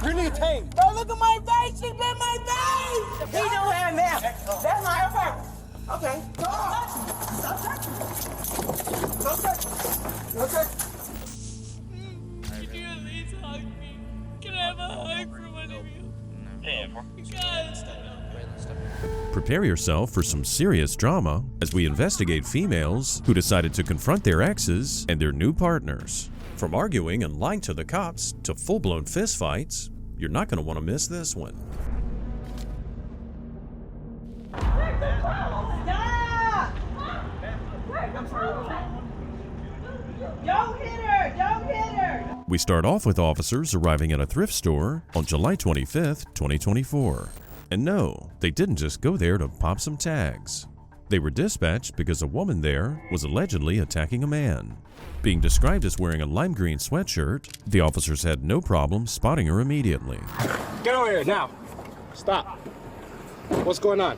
You need to change. Bro, look at my face. She bit my face. He don't have mail. That's my apartment. Okay. Stop touching me. Don't touch me. Okay. Could you at least hug me? Can I have a hug from one of you? God, stop. Prepare yourself for some serious drama as we investigate females who decided to confront their exes and their new partners. From arguing and lying to the cops to full-blown fistfights, you're not going to want to miss this one. Stop! Don't hit her! Don't hit her! We start off with officers arriving at a thrift store on July 25th, 2024. And no, they didn't just go there to pop some tags. They were dispatched because a woman there was allegedly attacking a man. Being described as wearing a lime green sweatshirt, the officers had no problem spotting her immediately. Get over here now. Stop. What's going on?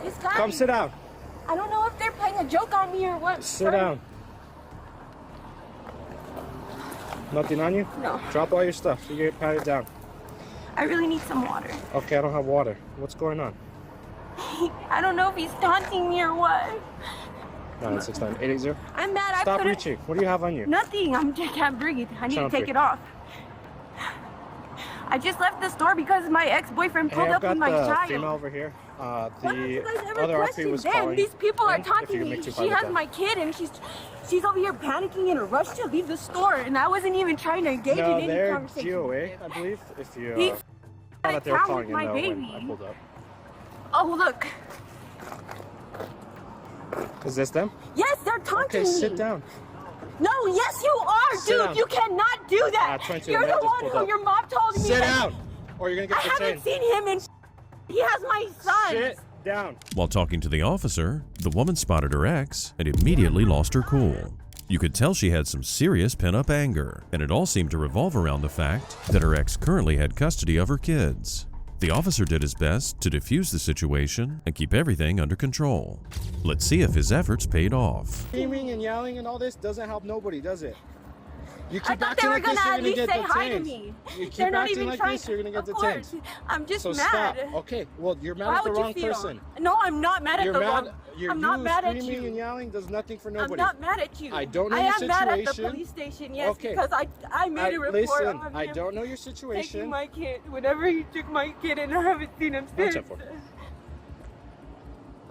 This guy, Come sit down. I don't know if they're playing a joke on me or what. Sit down. Nothing on you? No. Drop all your stuff. You get patted down. I really need some water. Okay, I don't have water. What's going on? I don't know if he's taunting me or what. 969-880. I'm mad. I Stop couldn't. reaching. What do you have on you? Nothing. I can't breathe. I need to Sound take free. it off. I just left the store because my ex-boyfriend pulled Hey, I've up got with my the child. female over here. Why don't you guys ever Other RP question was them? calling. These people are If you taunting can me. make two She private has time. my kid and she's over here panicking in a rush to leave the store, and I wasn't even trying to engage No, in any they're conversation. GOA, I believe. If you He saw that they were town calling with you my know when baby. I pulled up. Oh, look. Is this them? Yes, they're taunting Okay, me. sit down. No, yes, you are, Sit dude. down. You cannot do that. 22, You're man, the just one pulled who up. your mom told me. Sit that- down, or you're gonna I get haven't detained. seen him in. He has my son. Sit down. While talking to the officer, the woman spotted her ex and immediately lost her cool. You could tell she had some serious pent-up anger, and it all seemed to revolve around the fact that her ex currently had custody of her kids. The officer did his best to defuse the situation and keep everything under control. Let's see if his efforts paid off. Screaming and yelling and all this doesn't help nobody, does it? You I keep thought they acting were like gonna this, you're at gonna least get say hi to detained. me. You keep They're not acting even like trying. this, you're gonna get Of detained. course. I'm just So mad. stop. Okay, well, you're mad Why at the would wrong you feel? person. No, I'm not mad You're at the mad. wrong. You're I'm not mad at screaming you. and yelling does nothing for I'm nobody. not mad at you. I don't know I your am mad at the situation. police station, yes, Okay. because I made a report Listen, on I him don't know your taking situation. my kid. Whenever he took my kid, and I haven't seen him One since. second.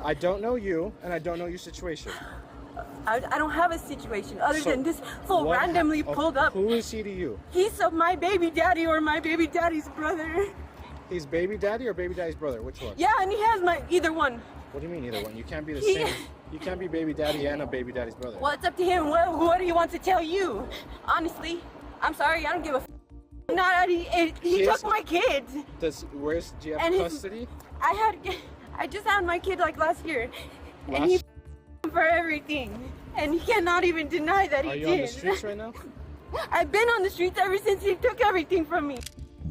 I don't know you, and I don't know your situation. I don't have a situation other So than this fool what randomly pulled up. Who is he to you? He's my baby daddy or my baby daddy's brother. He's baby daddy or baby daddy's brother? Which one? Yeah, and he has my either one. What do you mean either one? You can't be the He- same. You can't be baby daddy and a baby daddy's brother. Well, it's up to him. What do you want to tell you? Honestly, I'm sorry. I don't give a. Not he took my kids. Do you have And his- custody? I just had my kid like last year, and Last- he for everything, and he cannot even deny that he Are you did. on the streets right now? I've been on the streets ever since he took everything from me.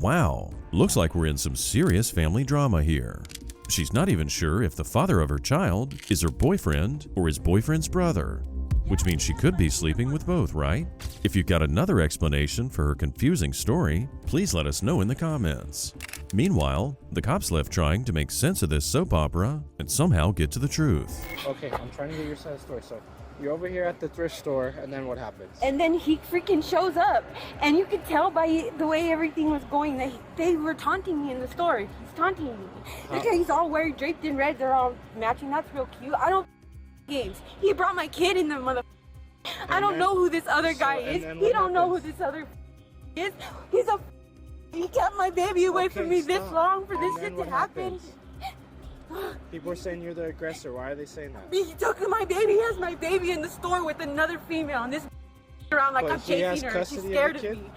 Wow, looks like we're in some serious family drama here. She's not even sure if the father of her child is her boyfriend or his boyfriend's brother, which means she could be sleeping with both, right? If you've got another explanation for her confusing story, please let us know in the comments. Meanwhile, the cops left trying to make sense of this soap opera and somehow get to the truth. Okay, I'm trying to get your side of the story. So, you're over here at the thrift store, and then what happens? And then he freaking shows up, and you could tell by the way everything was going that they were taunting me in the store. He's taunting me. Look, he's all wearing draped in red. They're all matching. That's real cute. I don't games. He brought my kid in the mother. I don't know who this other guy is. He don't know who this other is. He's a. He kept my baby away from me this long for this shit to happen. People are saying you're the aggressor. Why are they saying that? He took my baby. He has my baby in the store with another female, and this around like But I'm he has chasing her. She's custody of scared the of kid? me.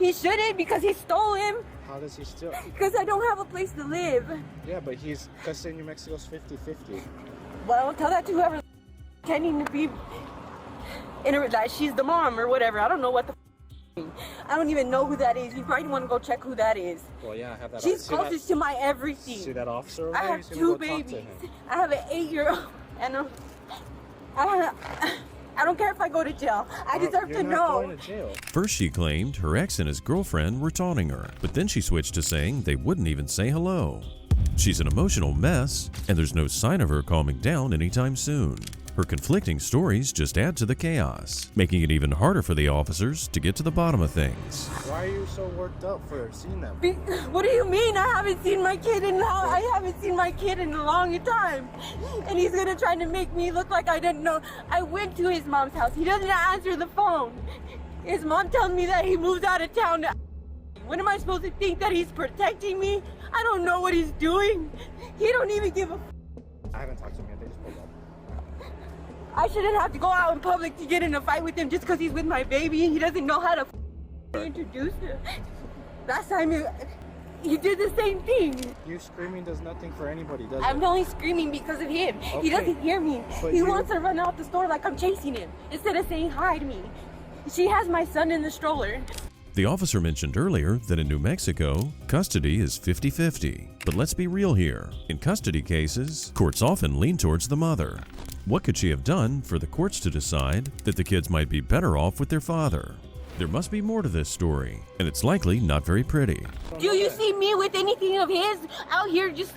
He shouldn't because he stole him. How does he steal? Because I don't have a place to live. Yeah, but he's custody in New Mexico's 50-50. Well, tell that to whoever's pretending to be in a, that she's the mom or whatever. I don't know what the. I don't even know who that is. You probably want to go check who that is. Well, yeah, I have that. She's closest to my everything. See that officer over I there? have He's gonna two go talk to babies. him. I have an 8-year-old and I I don't care if I go to jail. I deserve to You're not know. going to jail. First, she claimed her ex and his girlfriend were taunting her, but then she switched to saying they wouldn't even say hello. She's an emotional mess, and there's no sign of her calming down anytime soon. Her conflicting stories just add to the chaos, making it even harder for the officers to get to the bottom of things. Why are you so worked up for seeing them? What do you mean? I haven't seen my kid in a long time, and he's gonna try to make me look like I didn't know. I went to his mom's house. He doesn't answer the phone. His mom tells me that he moved out of town. What am I supposed to think, that he's protecting me? I don't know what he's doing. He don't even give a. I haven't talked to him yet. They just pulled up. I shouldn't have to go out in public to get in a fight with him just because he's with my baby. He doesn't know how to introduce him. Last time he did the same thing. You screaming does nothing for anybody, does it? I'm only screaming because of him. Okay. He doesn't hear me. But He wants to run out the store like I'm chasing him instead of saying hi to me. She has my son in the stroller. The officer mentioned earlier that in New Mexico, custody is 50-50. But let's be real here. In custody cases, courts often lean towards the mother. What could she have done for the courts to decide that the kids might be better off with their father? There must be more to this story, and it's likely not very pretty. Do you see me with anything of his out here just...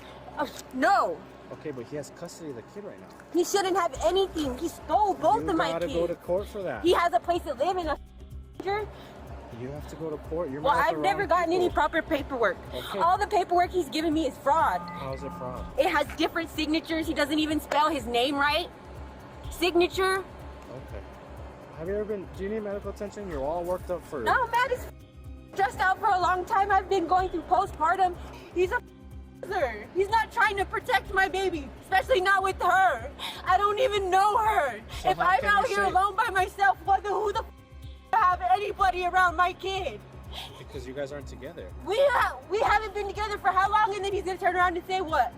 no. Okay, but he has custody of the kid right now. He shouldn't have anything. He stole both of my You gotta kids. go to court for that. He has a place to live in a... You have to go to court. You're Well, mad at the I've never wrong gotten any people. proper paperwork. Okay. All the paperwork he's given me is fraud. How is it fraud? It has different signatures. He doesn't even spell his name right. Signature. Okay. Have you ever been... Do you need medical attention? You're all worked up for... No, Matt is stressed out for a long time. I've been going through postpartum. He's a loser. He's not trying to protect my baby, especially not with her. I don't even know her. So If how I'm can out you here say- alone by myself, who the have anybody around my kid? Because you guys aren't together. We haven't been together for how long, and then he's gonna turn around and say what?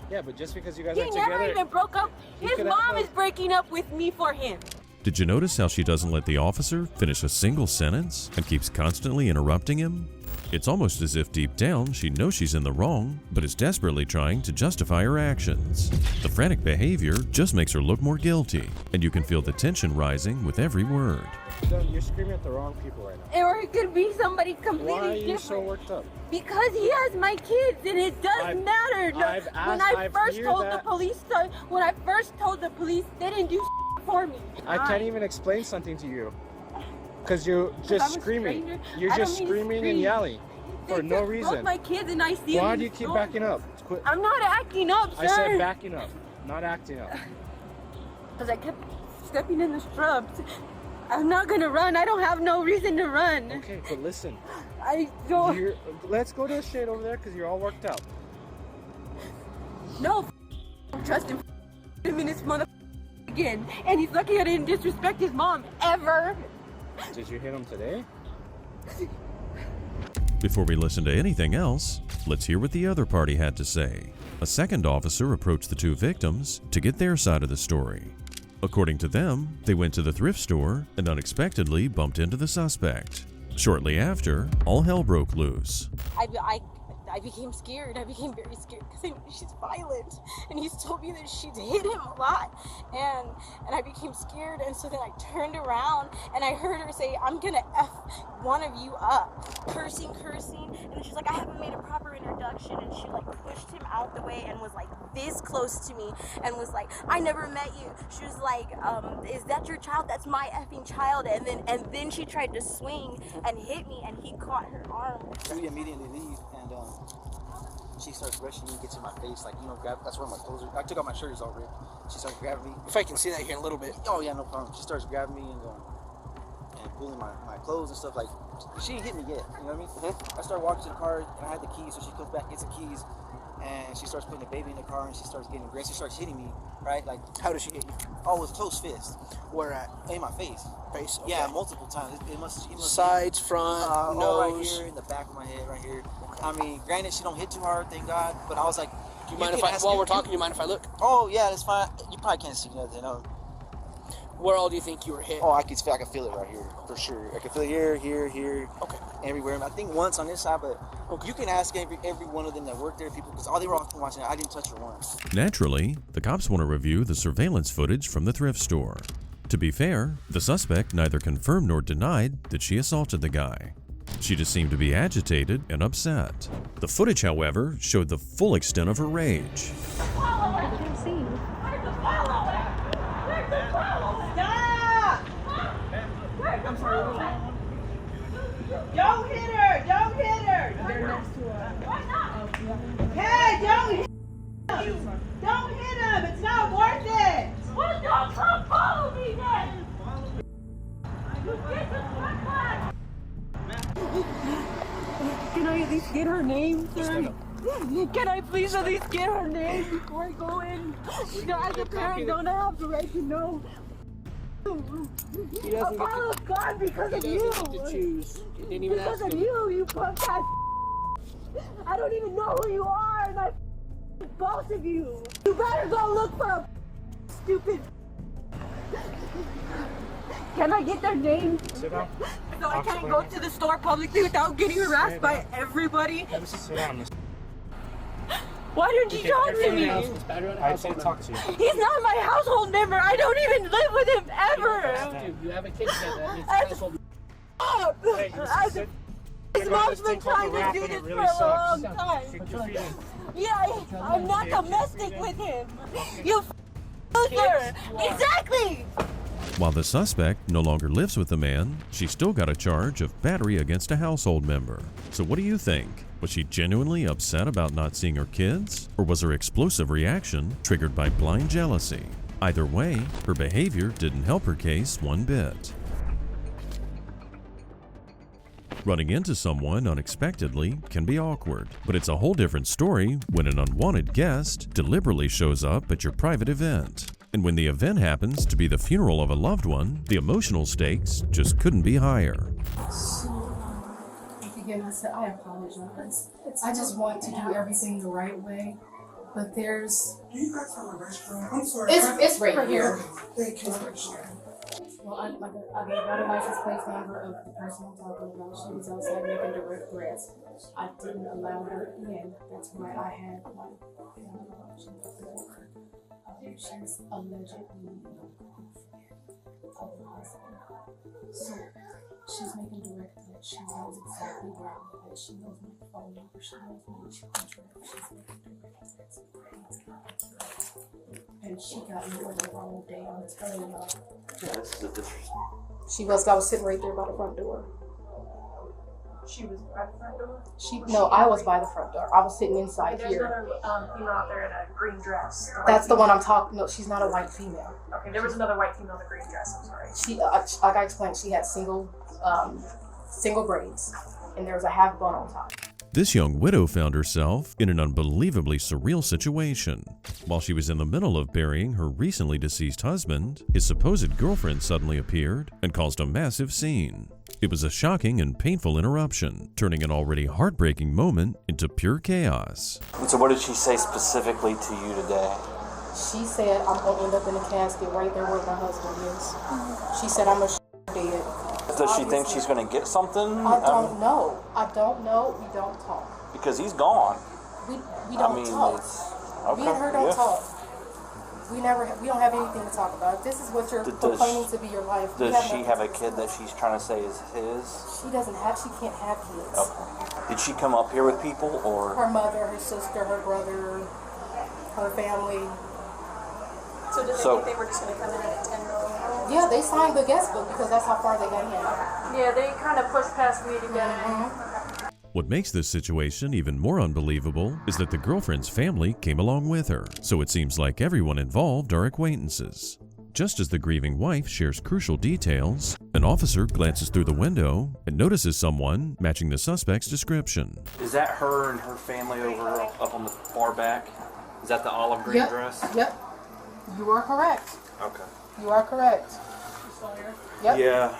Yeah, but just because you guys He aren't never together... even broke up. You His could mom have, is like- breaking up with me for him. Did you notice how she doesn't let the officer finish a single sentence and keeps constantly interrupting him? It's almost as if deep down she knows she's in the wrong, but is desperately trying to justify her actions. The frantic behavior just makes her look more guilty, and you can feel the tension rising with every word. You're screaming at the wrong people right now. Or it could be somebody completely Why are you different. so worked up? Because he has my kids, and it does I've- matter. No, I've when asked- I I've first heard told that. the police, they didn't do for me. I can't even explain something to you. Because you're just I'm a screaming. stranger. You're I don't just mean to screaming and scream. yelling They for no took reason. both my kids, and I see them Why in do you the keep store. backing up? Quit. I'm not acting up, sir. I said backing up, not acting up. Because I kept stepping in the shrubs. I'm not gonna run. I don't have no reason to run. Okay, but listen. I don't. Let's go to the shade over there because you're all worked out. No, trust him. In this mother again, and he's lucky I didn't disrespect his mom ever. Did you hit him today? Before we listen to anything else, let's hear what the other party had to say. A second officer approached the two victims to get their side of the story. According to them, they went to the thrift store and unexpectedly bumped into the suspect. Shortly after, all hell broke loose. I became scared. I became very scared because I know she's violent, and he's told me that she's hit him a lot, and I became scared, and so then I turned around and I heard her say, "I'm gonna F one of you up," cursing, and she's like, "I haven't made a proper introduction," and she like pushed him out the way and was like this close to me and was like, "I never met you." She was like, "Is that your child? That's my effing child," and then she tried to swing and hit me, and he caught her arm. We immediately leave, and she starts rushing me, gets in my face, like, grab. That's where my clothes are. I took off my shirt, it's all ripped. She starts grabbing me. If I can see that here in a little bit. Oh yeah, no problem. She starts grabbing me and pulling my clothes and stuff. Like, she didn't hit me yet. You know what I mean? I start walking to the car, and I had the keys, so she comes back, gets the keys, and she starts putting the baby in the car, and she starts getting aggressive. She starts hitting me, right? Like, How does she hit you? oh, with close fist. Where at? In my face. Face? Okay. Yeah, multiple times. It must Sides, front, all right nose. here in the back of my head, right here. I mean, granted, she don't hit too hard, thank God. But I was like, Do you mind if I, while we're talking, you mind if I look? Oh yeah, that's fine. You probably can't see nothing. No. Where all do you think you were hit? Oh, I can feel it right here for sure. I can feel it here, Okay. everywhere. I think once on this side, but Okay. you can ask every one of them that work there, people, because all they were all watching. I didn't touch her once. Naturally, the cops want to review the surveillance footage from the thrift store. To be fair, the suspect neither confirmed nor denied that she assaulted the guy. She just seemed to be agitated and upset. The footage, however, showed the full extent of her rage. I can't see. I'm sorry. Don't hit her! Don't hit her! They're next to her. Hey, don't hit him! Don't hit him! It's not worth it! Well, don't come follow me then! You get the fuck back! Can I at least get her name, sir? Can I please at least get her name before I go in? You know, as a parent, don't I have the right to know? He doesn't Apollo God because of you. to choose. He didn't even Because ask of him. you punk ass. I don't even know who you are, and I both of you. You better go look for a stupid. Can I get their name? Sit down. So I can't go to the store publicly without getting harassed by everybody. Sit down. Why didn't you talk to me? I said talk to you. He's not my household member. I don't even live with him ever. You have a kid together. Stop! This mom's been trying to do this for a long time. Yeah, I'm not domestic with him. You loser! Exactly! While the suspect no longer lives with the man, she still got a charge of battery against a household member. So what do you think? Was she genuinely upset about not seeing her kids? Or was her explosive reaction triggered by blind jealousy? Either way, her behavior didn't help her case one bit. Running into someone unexpectedly can be awkward, but it's a whole different story when an unwanted guest deliberately shows up at your private event. And when the event happens to be the funeral of a loved one, the emotional stakes just couldn't be higher. Again, I said, I apologize. I just want to do everything the right way, but there's... It's right here. Well, I got a license plate number of the person I'm talking about. She was outside making direct threats. I didn't allow her in. That's why I had my family option. She's allegedly of the husband. So she's making direct threats. She knows exactly where I'm at. She knows my phone number. She knows my insurance. She's making direct threats. And she got me over the wrong day. I'm telling y'all. Yeah, this is a disrespect. I was sitting right there by the front door. She was by the front door? I was by the front door. I was sitting inside There's here. another female out there in a green dress. That's the one I'm talking. No, she's not a white female. Okay, there was another white female in a green dress. I'm sorry. She, like I explained, she had single braids, and there was a half bun on top. This young widow found herself in an unbelievably surreal situation. While she was in the middle of burying her recently deceased husband, his supposed girlfriend suddenly appeared and caused a massive scene. It was a shocking and painful interruption, turning an already heartbreaking moment into pure chaos. So what did she say specifically to you today? She said, I'm going to end up in a casket right there where my husband is. She said, I'm dead. Does she think she's going to get something? I don't know. I don't know. We don't talk. Because he's gone. We don't talk. Okay, Me and her don't talk. We don't have anything to talk about. If this is what you're proclaiming to be your life. Does she have a kid that she's trying to say is his? She can't have kids. Okay. Did she come up here with people or? Her mother, her sister, her brother, her family. So did they think they were just going to come in at a 10-year-old? Yeah, they signed the guest book because that's how far they got in. Yeah, they kind of pushed past me to get in. What makes this situation even more unbelievable is that the girlfriend's family came along with her, so it seems like everyone involved are acquaintances. Just as the grieving wife shares crucial details, an officer glances through the window and notices someone matching the suspect's description. Is that her and her family over up on the far back? Is that the olive green dress? Yep. You are correct. Okay. You are correct. Yep. Yeah,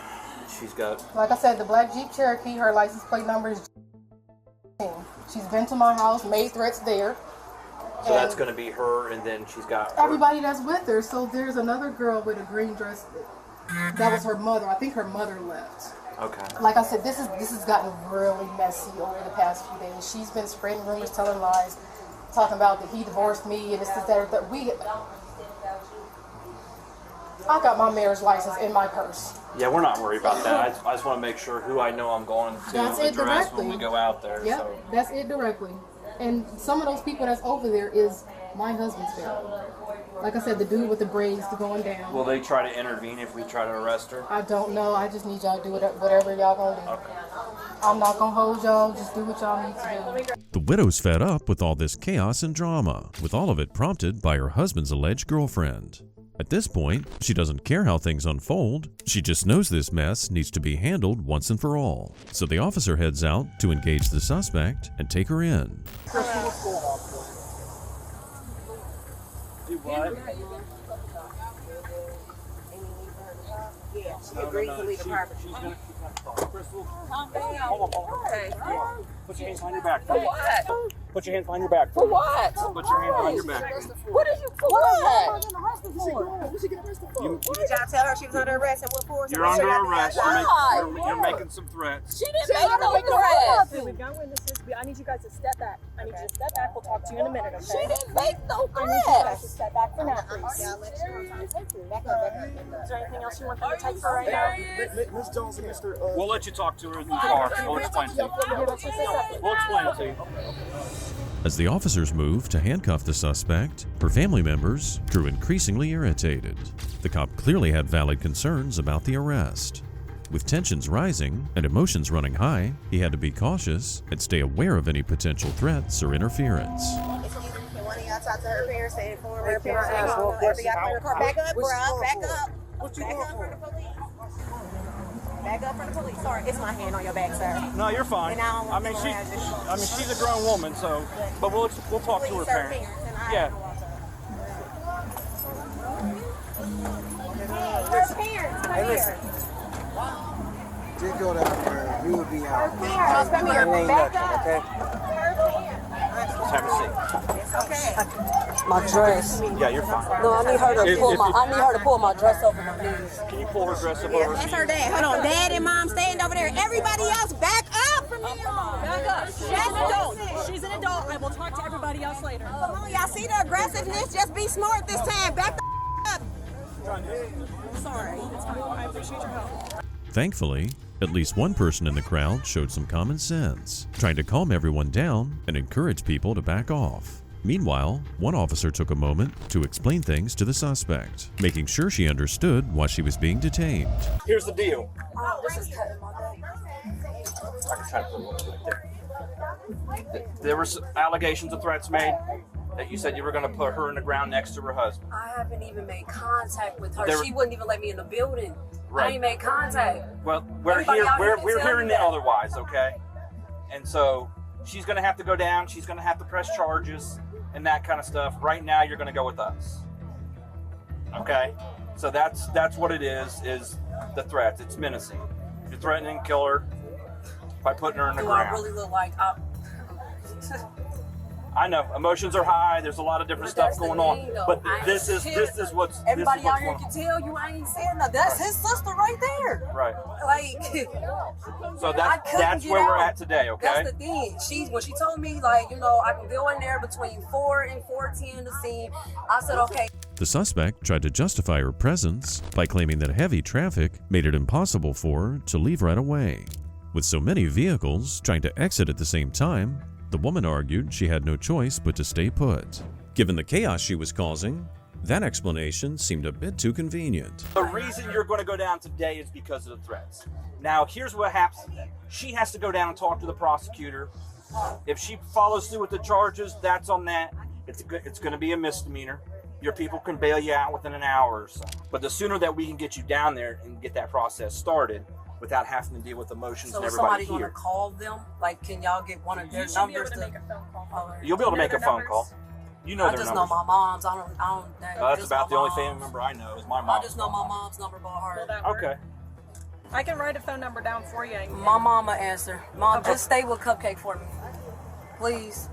she's got. Like I said, the black Jeep Cherokee, her license plate number is. She's been to my house, made threats there. So that's going to be her, and then she's got everybody that's with her. So there's another girl with a green dress. That was her mother. I think her mother left. Okay. Like I said, this has gotten really messy over the past few days. She's been spreading rumors, telling lies, talking about that he divorced me and this, that, that. I got my marriage license in my purse. Yeah, we're not worried about that. I just want to make sure who I know I'm going to That's it address directly. when we go out there. Yep, So. that's it directly. And some of those people that's over there is my husband's family. Like I said, the dude with the braids going down. Will they try to intervene if we try to arrest her? I don't know. I just need y'all to do whatever y'all gonna do. Okay. I'm not gonna hold y'all. Just do what y'all need to do. The widow's fed up with all this chaos and drama, with all of it prompted by her husband's alleged girlfriend. At this point, she doesn't care how things unfold. She just knows this mess needs to be handled once and for all. So the officer heads out to engage the suspect and take her in. Do what? Yeah, she agreed to leave the property. She's gonna talk. Crystal, Calm down. hold on. Put your hands behind your back. For what? Put your hands behind your back. For what? Put your hands behind your back. What is you for? What? You, Did y'all tell her she was under arrest and what for? you're under arrest. Why? You're making some threats. She didn't make no threats. We've got witnesses. I need you guys to step back. I need you to step back. We'll talk to you in a minute, okay? She didn't make no I need you guys to threats. step back for now, please. Is there anything else you want them to take for right now? Miss Jones and Mr. We'll let you talk to her in the car. We'll explain it to you. We'll explain it to you. As the officers move to handcuff the suspect, her family members grew increasingly irritated. The cop clearly had valid concerns about the arrest. With tensions rising and emotions running high, he had to be cautious and stay aware of any potential threats or interference. Can one of y'all talk to her parents and inform her parents? Back up, bro. Back up. Back up from the police. Back up from the police. Sorry, it's my hand on your back, sir. No, you're fine. And I don't want she's a grown woman, so. But we'll talk to her parents. Yeah. Her parents, come here. Just go down there. You will be out. Parents, come here. It ain't Back nothing, up. okay? Let's have a seat. It's okay. My dress. Yeah, you're fine. No, I need her to If- pull if my. you- I need her to pull my dress over my knees. Can you pull her dress up Yeah, over? that's her dad. Hold on. Dad and mom stand over there. Everybody else back up from here. Back up. She's an adult. She's an adult. I will talk to everybody else later. Come on, y'all see the aggressiveness? Just be smart this time. Back the up. I'm sorry. It's fine. I appreciate your help. Thankfully, at least one person in the crowd showed some common sense, trying to calm everyone down and encourage people to back off. Meanwhile, one officer took a moment to explain things to the suspect, making sure she understood why she was being detained. Here's the deal. Oh, this is cutting my neck. I can try to put it right there. There were allegations of threats made that you said you were going to put her in the ground next to her husband. I haven't even made contact with her. There- She wouldn't even let me in the building. Right. I ain't made contact. Well, we're Everybody here. out here We're can tell hearing me it that. otherwise, okay? And so she's going to have to go down. She's going to have to press charges and that kind of stuff. Right now, you're going to go with us, okay? So that's what it is the threats. It's menacing. You're threatening to kill her by putting her in the Do ground. I really look like I know emotions are high. There's a lot of different stuff going on, but this is what's everybody out here going can tell you I ain't saying that. That's his sister right there. right. Like, So I couldn't that's get where we're out. at today, okay? That's the thing. When she told me, like, you know, I can go in there between 4 and 4:10 to see, I said, okay. The suspect tried to justify her presence by claiming that heavy traffic made it impossible for her to leave right away. With so many vehicles trying to exit at the same time, the woman argued she had no choice but to stay put. Given the chaos she was causing, that explanation seemed a bit too convenient. The reason you're going to go down today is because of the threats. Now, here's what happens. She has to go down and talk to the prosecutor. If she follows through with the charges, that's on that. It's going to be a misdemeanor. Your people can bail you out within an hour or so. But the sooner that we can get you down there and get that process started without having to deal with emotions So and is somebody everybody going to here. call them? Like, can y'all get one of their You should be able numbers to make a phone call. You'll be able to make a phone call. You know I their just numbers. know my mom's. I don't. That's just about the my only family mom's. member I know is my I mom. just know my mom's number by Will heart. that work? Okay. I can write a phone number down for you. And My mama answer. Mom, Okay. just stay with Cupcake for me, please.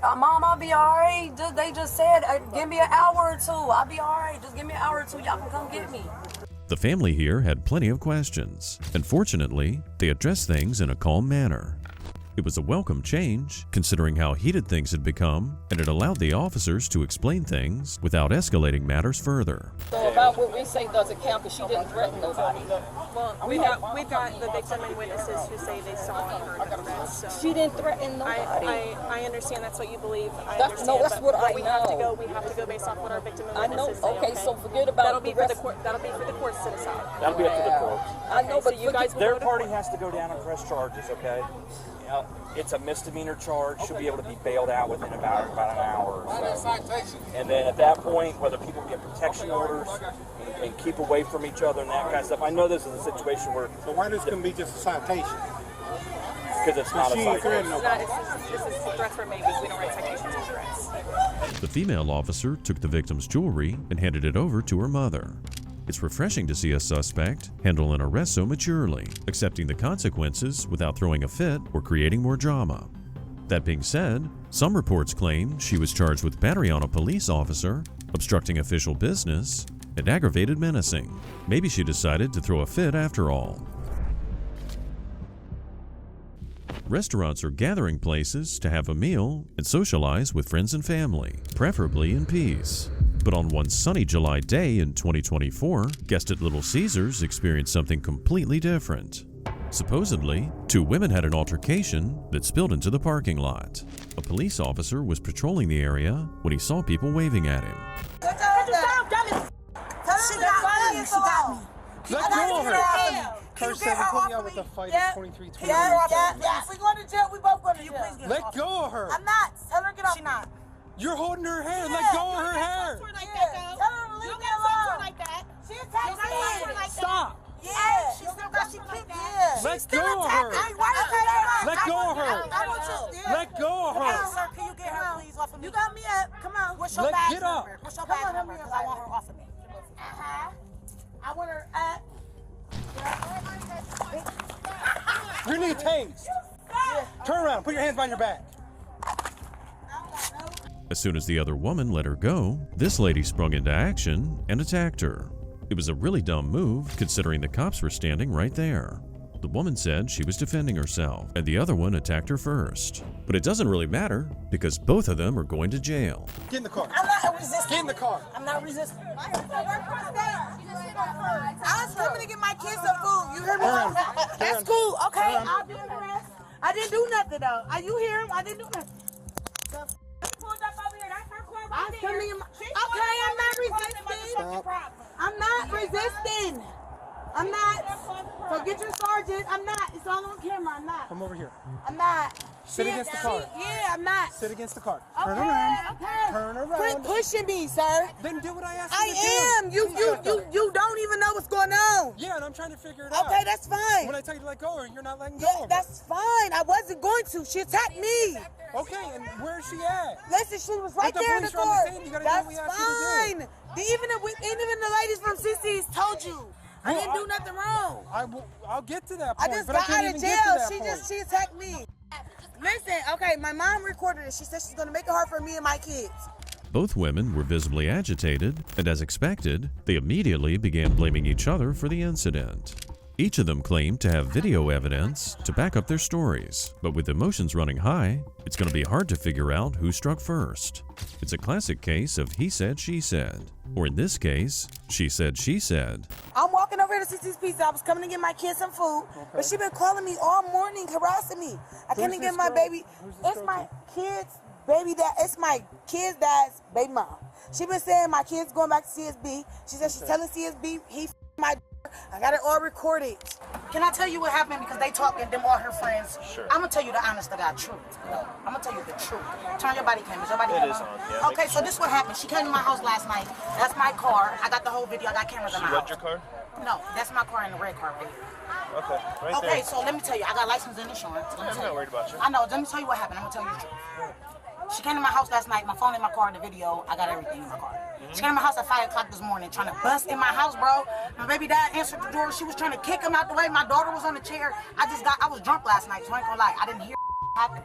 Mom, I'll be all right. They just said, give me an hour or two. I'll be all right. Just give me an hour or two. Y'all can come get me. The family here had plenty of questions, and fortunately, they addressed things in a calm manner. It was a welcome change, considering how heated things had become, and it allowed the officers to explain things without escalating matters further. So about what we say doesn't count because she didn't threaten nobody. Well, we've got the victim and witnesses who say they saw and heard the threats. So She didn't threaten nobody. I understand that's what you believe. That's what I we know. have to go based off what our victim and I know. witnesses say. Okay, so forget about that'll be the for the rest. court. That'll be for the courts to decide. That'll be up to the courts. I know, but so you guys will Their go to party court. has to go down and press charges, okay? It's a misdemeanor charge. She'll be able to be bailed out within about an hour or so. And then at that point, whether people get protection orders and keep away from each other and that kind of stuff. I know this is a situation where... So why this can be just a citation? Because it's not a citation. This is threats for maybe. We don't write citations for threats. The female officer took the victim's jewelry and handed it over to her mother. It's refreshing to see a suspect handle an arrest so maturely, accepting the consequences without throwing a fit or creating more drama. That being said, some reports claim she was charged with battery on a police officer, obstructing official business, and aggravated menacing. Maybe she decided to throw a fit after all. Restaurants are gathering places to have a meal and socialize with friends and family, preferably in peace. But on one sunny July day in 2024, guests at Little Caesars experienced something completely different. Supposedly, two women had an altercation that spilled into the parking lot. A police officer was patrolling the area when he saw people waving at him. Let go of her. First time put me out with a fight at 23-20. Yeah. If we go to jail, we both go to jail. Please get Let go of her. I'm not. Tell her to get off. She's not. You're holding her hair. Let go of her hair. Tell her to leave me alone. Like that. She attacked me. Stop. Yeah. She still got she kicked me. Let go of her. Let go of her. Let go of her. Sir, can you get her please off of me? You got me up. Come on. What's your Let badge get up. number? What's your badge number? Because I want her off of me. I want her at. You need tased. Turn around. Put your hands behind your back. As soon as the other woman let her go, this lady sprung into action and attacked her. It was a really dumb move, considering the cops were standing right there. The woman said she was defending herself, and the other one attacked her first. But it doesn't really matter, because both of them are going to jail. Get in the car. I'm not resisting. Get in the car. I'm not resisting. I was coming to get my kids some food. You hear me? That's cool. Okay, I'll do the rest. I didn't do nothing though. You hear him? I didn't do nothing. I was coming to get my. Okay, I'm not resisting. I'm not resisting. I'm not. Forget your sergeant. I'm not. It's all on camera. I'm not. Come over here. I'm not. Sit against the car. Yeah, I'm not. Sit against the car. Okay, Turn around. okay. Turn around. Quit pushing me, sir. Then do what I asked you to do. I am. You don't even know what's going on. Yeah, and I'm trying to figure it out. Okay, that's fine. When I tell you to let go of her, you're not letting go Yeah, of her. that's fine. I wasn't going to. She attacked me. Okay, and where's she at? Listen, she was right But the there in the police are on the door. scene. You gotta do That's what we asked you to do. fine. Even the ladies from CC's told you. I didn't do nothing wrong. I'll get to that I point, just but I got can't out even of get to jail. that point. She attacked me. Listen, okay, my mom recorded it. She said she's gonna make it hard for me and my kids. Both women were visibly agitated, and as expected, they immediately began blaming each other for the incident. Each of them claimed to have video evidence to back up their stories, but with emotions running high, it's going to be hard to figure out who struck first. It's a classic case of he said, she said, or in this case, she said, she said. I'm walking over here to CC's Pizza. I was coming to get my kids some food, but she been calling me all morning, harassing me. I can't even get my baby. It's my kid's baby dad. It's my kid's dad's baby mom. She been saying my kid's going back to CSB. She said she's telling CSB he my. I got it all recorded. Can I tell you what happened? Because they talking, them all her friends. Sure. I'm gonna tell you the honest to God truth. I'm gonna tell you the truth. Turn your body cameras. Your body cameras. Yeah, okay, so this is what happened. She came to my house last night. That's my car. I got the whole video. I got cameras in my house. Your car? No, that's my car in the red car right here. Okay, right there. Okay, so let me tell you. I got license and insurance. I'm not worried about you. I know. Let me tell you what happened. I'm gonna tell you the truth. She came to my house last night. My phone in my car, the video. I got everything in my car. She came to my house at 5 o'clock this morning trying to bust in my house, bro. My baby dad answered the door. She was trying to kick him out the way. My daughter was on the chair. I was drunk last night, so I ain't gonna lie. I didn't hear happen.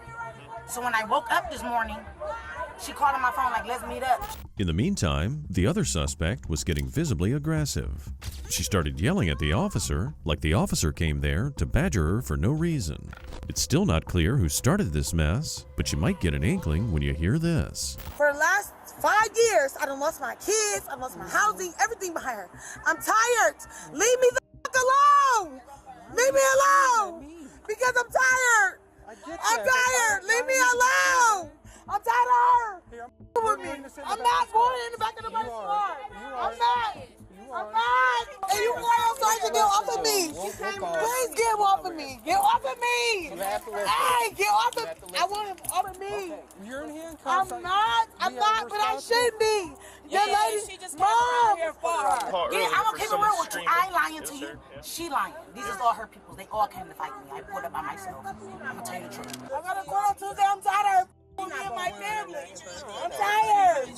So when I woke up this morning, She called on my phone like, let's meet up. In the meantime, the other suspect was getting visibly aggressive. She started yelling at the officer like the officer came there to badger her for no reason. It's still not clear who started this mess, but you might get an inkling when you hear this. For the last 5 years, I done lost my kids, I lost my housing, everything behind her. I'm tired. Leave me the fuck alone. Leave me alone. Because I'm tired. I'm tired. Leave me alone. I'm tired of her. With me. I'm not going in the back of the bus car. I'm not. I'm not. And you want to get off of me. Please get off of me. Get off of me. Hey, get off of me. I want him off of me. You're in handcuffs. I'm not, but I should be. Your lady, Mom. Yeah, I'm gonna keep it real with you. I ain't lying to you. She lying. These is all her people. They all came to fight me. I pulled up by myself. I'm gonna tell you the truth. I got a call on Tuesday. I'm tired of me and my family. I'm tired.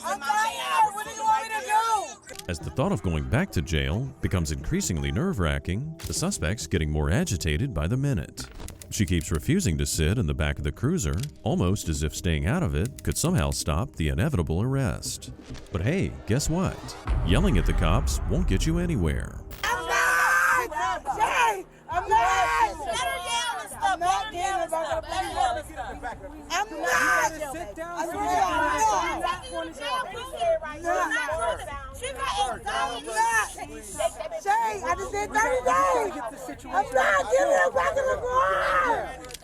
I'm tired. What do you want me to do? As the thought of going back to jail becomes increasingly nerve-wracking, the suspect's getting more agitated by the minute. She keeps refusing to sit in the back of the cruiser, almost as if staying out of it could somehow stop the inevitable arrest. But hey, guess what? Yelling at the cops won't get you anywhere. I'm not! Jay! I'm not! I'm not getting about the police. I'm not! Sit down. I'm Jay, I just did 30 days. I'm not getting in the back of the car.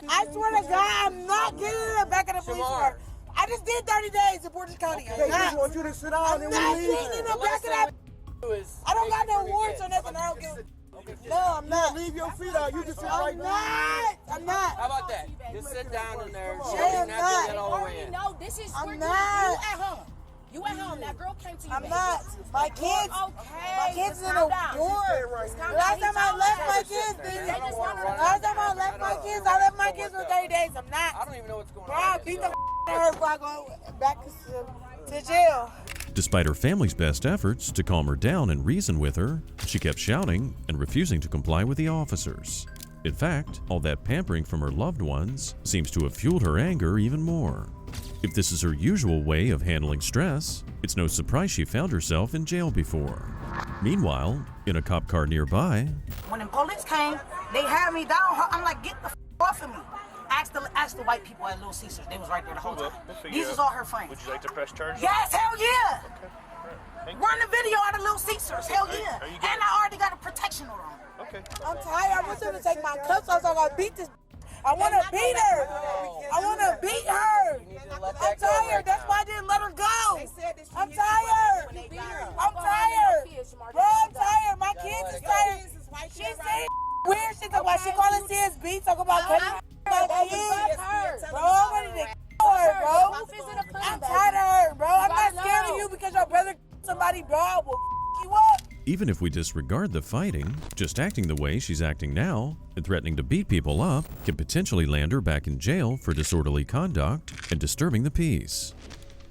I swear to God, I'm not getting in the back of the police car. I just did 30 days in Portage County. I'm not. I want you to sit down I'm not sitting in the back of that. I don't got no warrants or nothing. I don't give. No, I'm not. Leave your feet out. You just sit right I'm now. not. I'm not. How about that? Just sit down in there. Jay, I'm not. No, this is I'm where not. you at home. You at home. That girl came to you. I'm baby. not. My kids. Okay. My kids in the Calm down. door. Last time I left my kids, baby. Last time I left my kids, I left my kids for 30 days. I'm not. I don't even know what's going Bro, on. I beat the out of her before I go back to jail. Despite her family's best efforts to calm her down and reason with her, she kept shouting and refusing to comply with the officers. In fact, all that pampering from her loved ones seems to have fueled her anger even more. If this is her usual way of handling stress, it's no surprise she found herself in jail before. Meanwhile, in a cop car nearby, When the police came, they had me down. I'm like, get the off of me. Ask the white people at Little Caesars. They was right there the whole time. These is all her friends. Would you like to press charges? Yes, hell yeah. Okay. Run the video out of Little Caesars. Hell yeah. Are you And I already got a protection order on. Okay. I'm tired. I want them to take my cuffs off so I can beat this. I want to beat her. I want to beat her. I'm tired. That's why I didn't let her go. I'm tired. I'm tired. Bro, I'm tired. My kids is tired. She saying weird shit about she calling CSB, talking about cutting my kids. Bro, I'm ready to kill her, bro. I'm tired of her, bro. I'm not scared of you because your brother somebody, bro. I will you up. even if we disregard the fighting, just acting the way she's acting now and threatening to beat people up can potentially land her back in jail for disorderly conduct and disturbing the peace.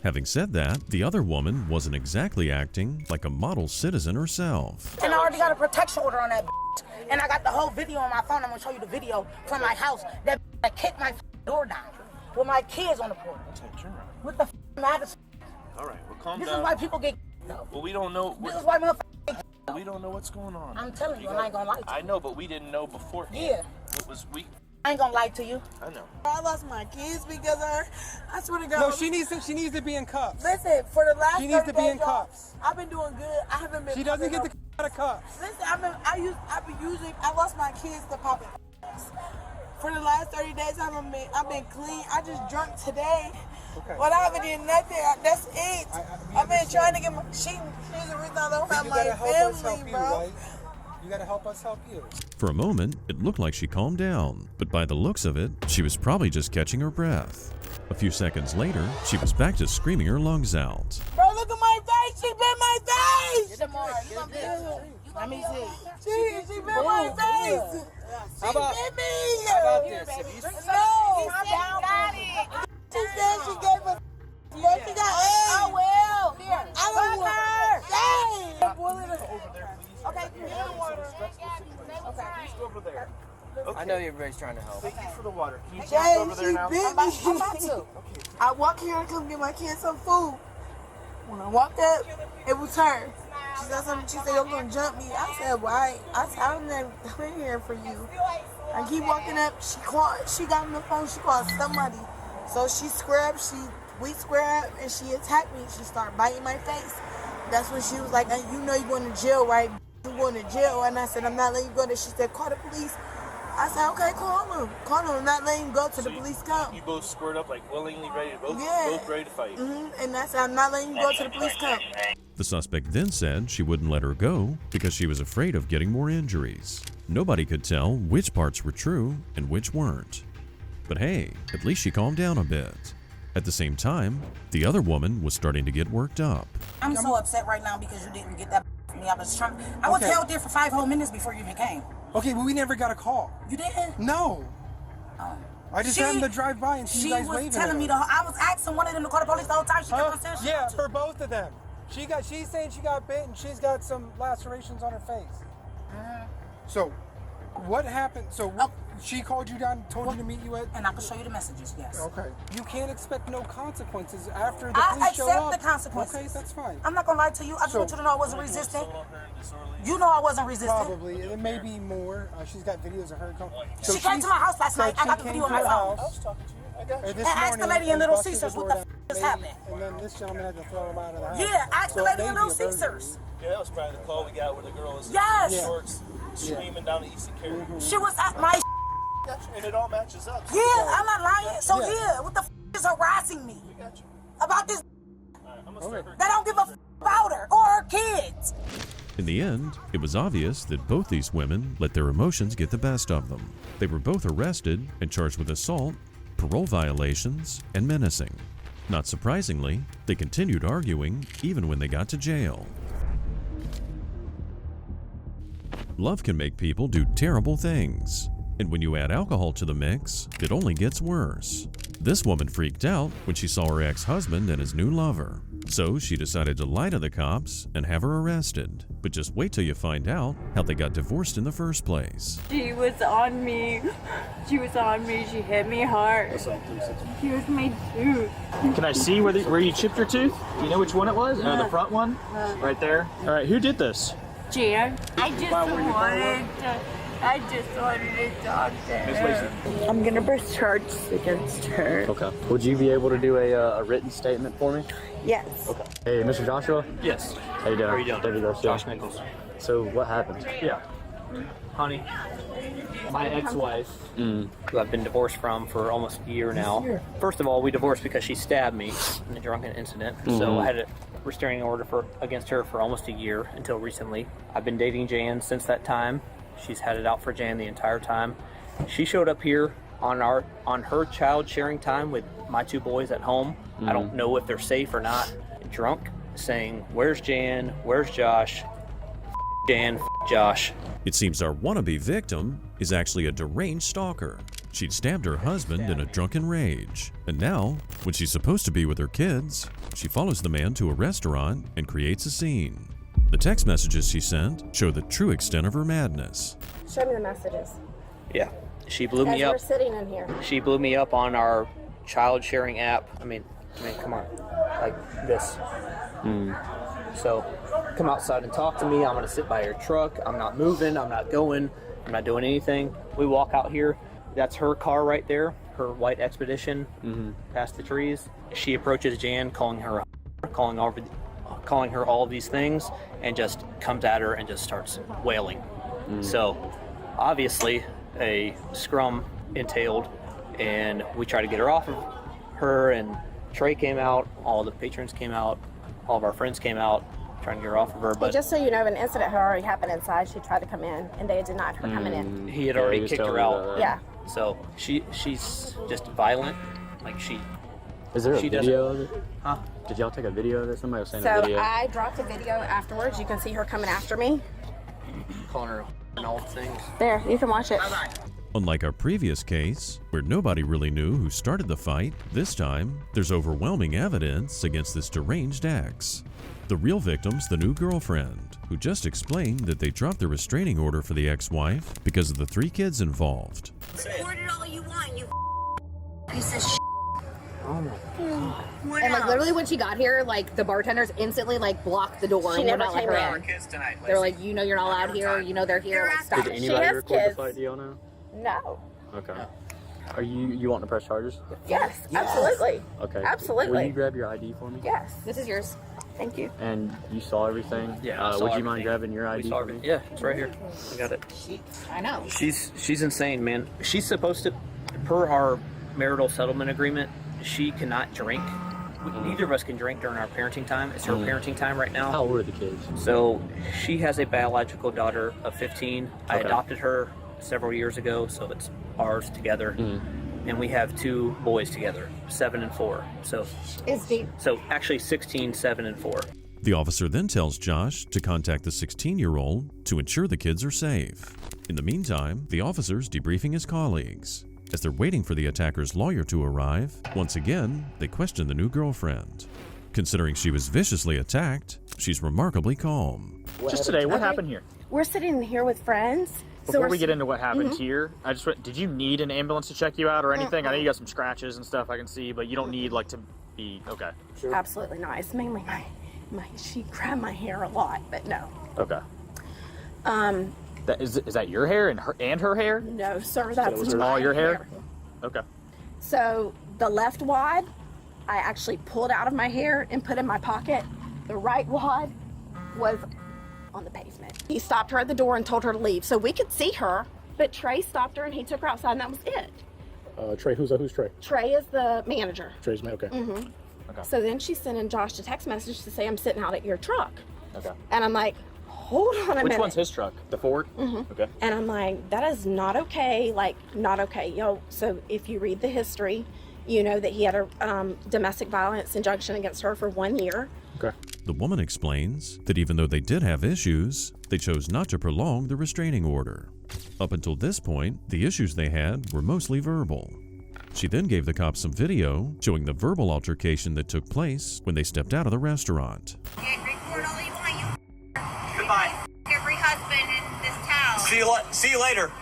Having said that, the other woman wasn't exactly acting like a model citizen herself. And I already got a protection order on that and I got the whole video on my phone. I'm gonna show you the video from my house that kicked my door down with my kids on the porch. What the matter? All right, well, calm down. This is why people get though. Well, we don't know. This is why motherfuckers. We don't know what's going on. I'm telling you, I ain't gonna lie to you. I know, but we didn't know before. Yeah. What was we? I ain't gonna lie to you. I know. I lost my kids because of her. I swear to God. No, she needs to be in cuffs. Listen, for the last She needs to 30 be in days, y'all, cuffs. I've been doing good. I haven't been. She doesn't get popping the out of cuffs. Listen, I've been using. I lost my kids to popping. For the last 30 days, I've been clean. I just drunk today. Okay. But I haven't did nothing. That's it. I've been trying to get my. She's the reason I don't have You my gotta help us help family, you, bro. right? You gotta help us help you. For a moment, it looked like she calmed down, but by the looks of it, she was probably just catching her breath. A few seconds later, she was back to screaming her lungs out. Bro, look at my face. She bit my face. Let me see. She bit my face. She bit me. How about this? If you No. She said she gave us. But she got AIDS. I will. Here. I don't want her. Dang. Over there, please. Okay. Please go over there. I know everybody's trying to help. Thank you for the water. Can you Jay, just over there she now? bit me. I'm about to. I walked here and come get my kids some food. When I walked up, it was her. She said something. She said, "You're gonna jump me." I said, "Why?" I said, "I'm in here for you." I keep walking up. She got on the phone. She called somebody. So she squared up. We squared up, and she attacked me. She started biting my face. That's when she was like, "You know you're going to jail, right? You're going to jail." And I said, "I'm not letting you go there." She said, "Call the police." I said, "Okay, call them. Call them. I'm not letting him go till the police come." You both squared up, like willingly ready to both ready to fight. And I said, "I'm not letting you go till the police come." The suspect then said she wouldn't let her go because she was afraid of getting more injuries. Nobody could tell which parts were true and which weren't. But hey, at least she calmed down a bit. At the same time, the other woman was starting to get worked up. I'm so upset right now because you didn't get that from me. I was held there for 5 whole minutes before you even came. Okay, but we never got a call. You didn't? No. I just happened to drive by and see you guys waving. She was telling me I was asking one of them to call the police the whole time. She kept on saying yeah, for both of them. She's saying she got bit and she's got some lacerations on her face. So, what happened? So she called you down, told you to meet you at. And I can show you the messages. Yes. Okay. You can't expect no consequences after the police show up. I accept the consequences. Okay, that's fine. I'm not gonna lie to you. I just want you to know I wasn't resisting. You know I wasn't resisting. Probably. It may be more. She's got videos of her. So she came to my house last night. I got the video on my phone. I was talking to you. I got you. And asked the lady in Little Caesars what the just happened. And then this gentleman had to throw him out of the house. Yeah, asked the lady in Little Caesars. Yeah, that was probably the call we got where the girl was in shorts screaming down the easy carry. She was at my and it all matches up. Yeah, I'm not lying. So what the is harassing me about this? They don't give a about her or her kids. In the end, it was obvious that both these women let their emotions get the best of them. They were both arrested and charged with assault, parole violations, and menacing. Not surprisingly, they continued arguing even when they got to jail. Love can make people do terrible things. And when you add alcohol to the mix, it only gets worse. This woman freaked out when she saw her ex-husband and his new lover. So she decided to lie to the cops and have her arrested. But just wait till you find out how they got divorced in the first place. She was on me. She was on me. She hit me hard. She was my tooth. Can I see where you chipped your tooth? Do you know which one it was? The front one? Right there? All right, who did this? Jan. I just wanted to talk to her. I'm gonna press charges against her. Okay. Would you be able to do a written statement for me? Yes. Okay. Hey, Mr. Joshua? Yes. How you doing? How are you doing? David Garcia. Josh Nichols. So what happened? Yeah. Honey, my ex-wife, who I've been divorced from for almost a year now. First of all, we divorced because she stabbed me in a drunken incident. So I had a restraining order against her for almost a year until recently. I've been dating Jan since that time. She's had it out for Jan the entire time. She showed up here on her child sharing time with my 2 boys at home. I don't know if they're safe or not. Drunk, saying, "Where's Jan? Where's Josh? Jan, Josh." It seems our wannabe victim is actually a deranged stalker. She'd stabbed her husband in a drunken rage. And now, when she's supposed to be with her kids, she follows the man to a restaurant and creates a scene. The text messages she sent show the true extent of her madness. Show me the messages. Yeah, she blew me As up. we're sitting in here. She blew me up on our child sharing app. I mean, come on, like this. So, come outside and talk to me. I'm gonna sit by your truck. I'm not moving. I'm not going. I'm not doing anything. We walk out here. That's her car right there. Her white Expedition. Past the trees. She approaches Jan, calling her all of these things, and just comes at her and just starts wailing. So, obviously, a scrum entailed, and we tried to get her off of her, and Trey came out, all the patrons came out, all of our friends came out, trying to get her off of her. But just so you know, an incident had already happened inside. She tried to come in, and they denied her coming in. He had already kicked her out. Yeah. So she's just violent. Like Is there a video of it? Huh? Did y'all take a video of it? Somebody was saying So a video. I dropped a video afterwards. You can see her coming after me. Calling her and all the things. There, you can watch it. Bye-bye. Unlike our previous case, where nobody really knew who started the fight, this time there's overwhelming evidence against this deranged ex. The real victim's the new girlfriend, who just explained that they dropped the restraining order for the ex-wife because of the 3 kids involved. Record it all you want, you piece of shit. Oh my god. And like literally when she got here, like the bartenders instantly like blocked the door. She and would never not let came her in. in. They're like, you know you're not allowed here, you know they're here, like stop. Did She anybody has record kids. the fight? Do y'all know? No. Okay. Are you wanting to press charges? Yes, absolutely. Okay. Absolutely. Will you grab your ID for me? Yes. This is yours. Thank you. And you saw everything? Yeah. I saw would you everything. mind grabbing your We ID saw for me? everything. Yeah, it's right here. I got it. I know. She's insane, man. She's supposed to, per our marital settlement agreement, she cannot drink. Neither of us can drink during our parenting time. It's her parenting time right now. How old are the kids? So she has a biological daughter of 15. I Okay. adopted her several years ago, so it's ours together. And we have 2 boys together, 7 and 4. So actually 16, 7, and 4. The officer then tells Josh to contact the 16-year-old to ensure the kids are safe. In the meantime, the officer's debriefing his colleagues. As they're waiting for the attacker's lawyer to arrive, once again, they question the new girlfriend. Considering she was viciously attacked, she's remarkably calm. Just today, what happened here? We're sitting here with friends. Before we get into what happened here, I just did you need an ambulance to check you out or anything? I know you got some scratches and stuff I can see, but you don't need like to be okay. Sure. Absolutely not. It's mainly my she grabbed my hair a lot, but no. Okay. Is that your hair and her hair? No, sir, that's so all your hair? Okay. So the left wad, I actually pulled out of my hair and put in my pocket. The right wad was on the pavement. He stopped her at the door and told her to leave, so we could see her. But Trey stopped her and he took her outside, and that was it. Trey, who's Trey? Trey is the manager. Trey's man. Okay. Mm-hmm. Okay. So then she's sending Josh a text message to say I'm sitting out at your truck. Okay. And I'm like, hold on a minute. Which one's his truck? The Ford? Mm-hmm. Okay. And I'm like, that is not okay. Like, not okay. Yo, so if you read the history, you know that he had a domestic violence injunction against her for 1 year. Okay. The woman explains that even though they did have issues, they chose not to prolong the restraining order. Up until this point, the issues they had were mostly verbal. She then gave the cops some video showing the verbal altercation that took place when they stepped out of the restaurant. Goodbye. Every husband in this town. See you later.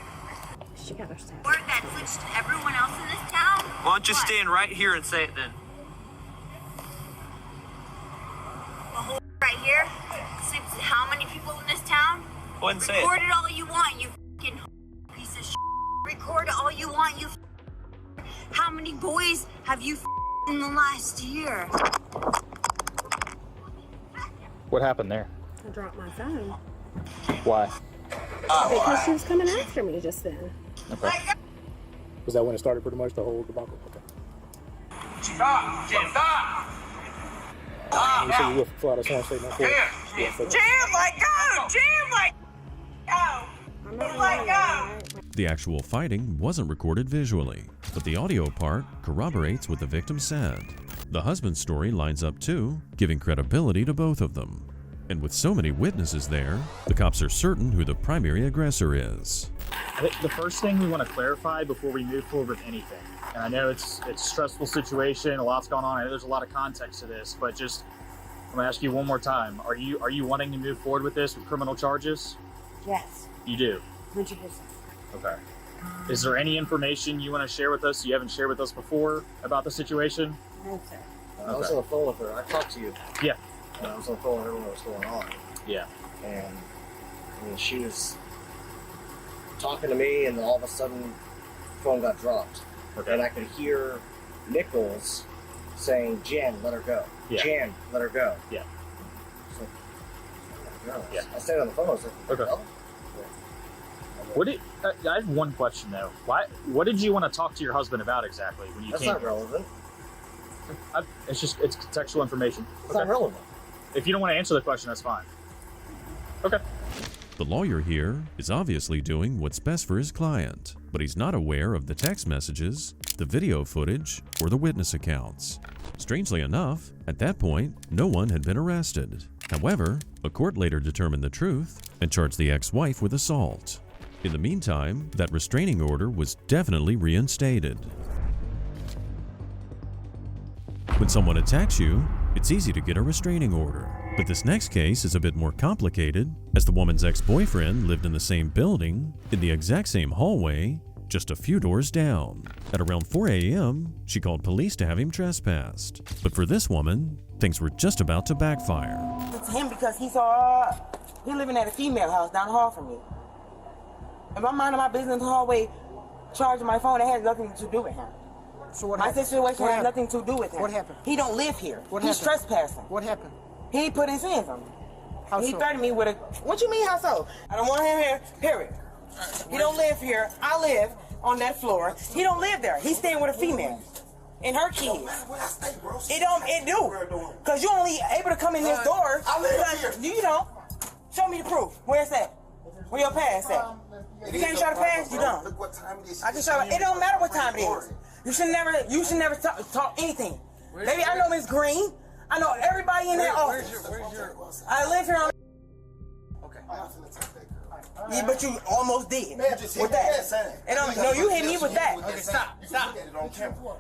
She got her set. Word that switched to everyone else in this town? Why don't you stand right here and say it then? The whole right here? Sleeps with how many people in this town? Go ahead and say it. Record it all you want, you fucking piece of shit. Record it all you want, you How many boys have you in the last year? What happened there? I dropped my phone. Why? Because she was coming after me just then. Okay. Was that when it started pretty much, the whole debacle? Okay. Stop! Stop! You said you were fill out a sworn statement for it? Yeah, Jam like go! Jam like go! Like go! The actual fighting wasn't recorded visually, but the audio part corroborates what the victim said. The husband's story lines up too, giving credibility to both of them. And with so many witnesses there, the cops are certain who the primary aggressor is. I think the first thing we want to clarify before we move forward with anything, and I know it's a stressful situation, a lot's going on, I know there's a lot of context to this, but just, I'm going to ask you one more time. Are you wanting to move forward with this with criminal charges? Yes. You do? 100%. Okay. Is there any information you want to share with us you haven't shared with us before about the situation? No, sir. I was on the phone with her. I talked to you. Yeah. And I was on the phone with her when it was going on. Yeah. And I mean, she was talking to me, and all of a sudden, the phone got dropped. Okay. And I could hear Nichols saying, "Jen, let her go. Yeah. Jen, let her go." Yeah. So, no, Yeah. I stayed on the phone. I was like, okay. "Oh." I have one question though. What did you want to talk to your husband about exactly when you That's came? not relevant. It's contextual information. It's not relevant. If you don't want to answer the question, that's fine. Okay. The lawyer here is obviously doing what's best for his client, but he's not aware of the text messages, the video footage, or the witness accounts. Strangely enough, at that point, no one had been arrested. However, a court later determined the truth and charged the ex-wife with assault. In the meantime, that restraining order was definitely reinstated. When someone attacks you, it's easy to get a restraining order. But this next case is a bit more complicated, as the woman's ex-boyfriend lived in the same building, in the exact same hallway, just a few doors down. At around 4 a.m., she called police to have him trespassed. But for this woman, things were just about to backfire. It's him because he saw, he living at a female house down the hall from me. If I'm minding my business in the hallway, charging my phone, it has nothing to do with him. So what my happened? situation What has happened? nothing to do with him. What happened? He don't live here. What He's happened? trespassing. What happened? He put his hands on me. How He so? threatened me with a, what you mean how so? I don't want him here, period. He don't live here. I live on that floor. He don't live there. He's staying with a female and her kids. It do. Because you only able to come in this door. I live here. You don't. Show me the proof. Where's that? Where your pass at? If you can't show the pass, you don't. Look what time it is. I can show it. It don't matter what time it is. You should never talk anything. Baby, I know Miss Green. I know everybody in that office. Where's your I live here on. Okay. I'm not finna touch that girl. Yeah, but you almost did. Man, just hit with me that. that, son. No, you hit me with that. Okay, stop. Stop.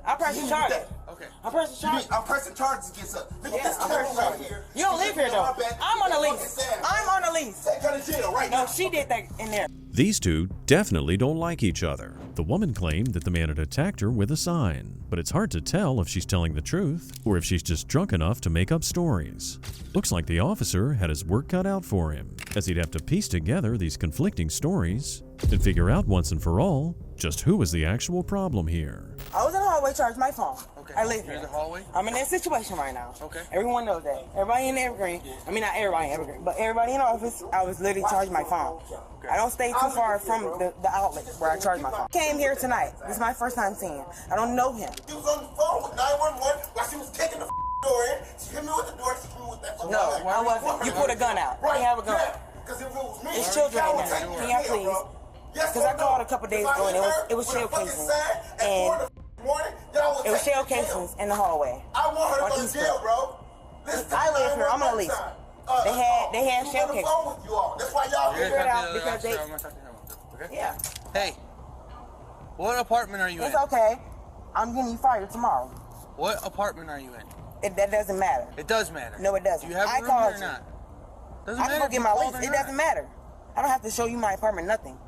I press the charge. Okay. I press the charge. I'm pressing charges against her. Look at this I'm camera pressing right charges. here. You don't live here though. I'm on the lease. I'm on the lease. Take her to jail right now. No, she did that in there. These two definitely don't like each other. The woman claimed that the man had attacked her with a sign, but it's hard to tell if she's telling the truth or if she's just drunk enough to make up stories. Looks like the officer had his work cut out for him, as he'd have to piece together these conflicting stories and figure out once and for all just who was the actual problem here. I was in the hallway charging my phone. Okay. I live You're in here. the hallway? I'm in that situation right now. Okay. Everyone knows that. Everybody in Evergreen. I mean, not everybody in Evergreen, but everybody in the office, I was literally charging my phone. Okay. I don't stay too far from the outlet where I charge my phone. Came here tonight. This is my first time seeing him. I don't know him. He was on the phone with 911 while she was kicking the door in. She hit me with the door. She hit me with that. No, I wasn't. You put a gun out. Right. You have a gun. Because if it was me, It's children in there. Can y'all please? Because I called a couple days ago and it was shell casings. And it was shell casings in the hallway. I want her to go to jail, bro. I live here. I'm on a lease. They had shell casings. That's why y'all figure it out because they. Yeah. Hey, what apartment are you in? It's okay. I'm getting you fired tomorrow. What apartment are you in? That doesn't matter. It does matter. No, it doesn't. Do you have a I room called or you. not? Doesn't I matter. can go get if my you lease. called or It not. doesn't matter. I don't have to show you my apartment, nothing.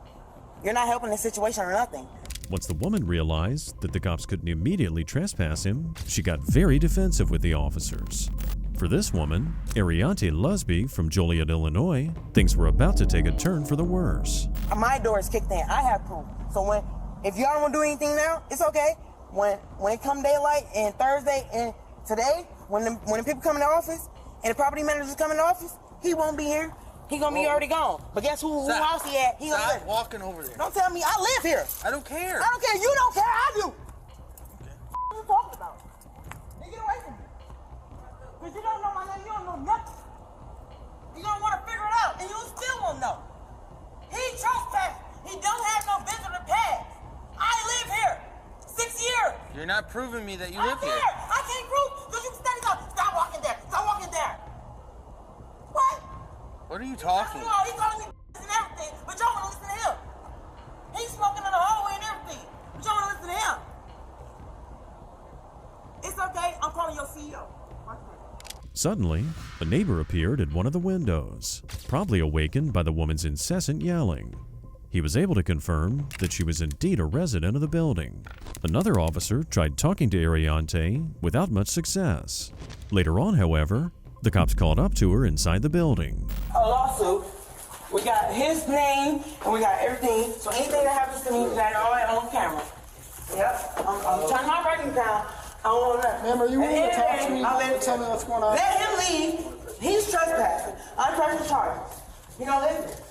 You're not helping the situation or nothing. Once the woman realized that the cops couldn't immediately trespass him, she got very defensive with the officers. For this woman, Ariante Lusby from Joliet, Illinois, things were about to take a turn for the worse. My door is kicked in. I have proof. So if y'all don't want to do anything now, it's okay. When it come daylight and Thursday and today, when the people come in the office and the property managers come in the office, he won't be here. He gonna be already gone. But guess who house he at? He gonna Stop live. walking over there. Don't tell me I live here. I don't care. I don't care. You don't care. I do. What are you talking about? Nigga, get away from me. Because you don't know my name. You don't know nothing. You don't want to figure it out, and you still won't know. He trespassed. He don't have no visitor pass. I live here. 6 years. You're not proving me that you I'm live here. I can't prove because you can study that. Stop walking there. Stop walking there. What? What are you talking? He's calling me and everything, but y'all want to listen to him. He's smoking in the hallway and everything, but y'all want to listen to him. It's okay. I'm calling your CEO. Suddenly, a neighbor appeared at one of the windows, probably awakened by the woman's incessant yelling. He was able to confirm that she was indeed a resident of the building. Another officer tried talking to Ariante without much success. Later on, however, the cops called up to her inside the building. A lawsuit. We got his name and we got everything. So anything that happens to me, we got it all on camera. Yep. I'm turning my writing down. I don't want that. Ma'am, are you willing to talk to me and tell me what's going on? Let him leave. He's trespassing. I'm pressing charges. You know, listen.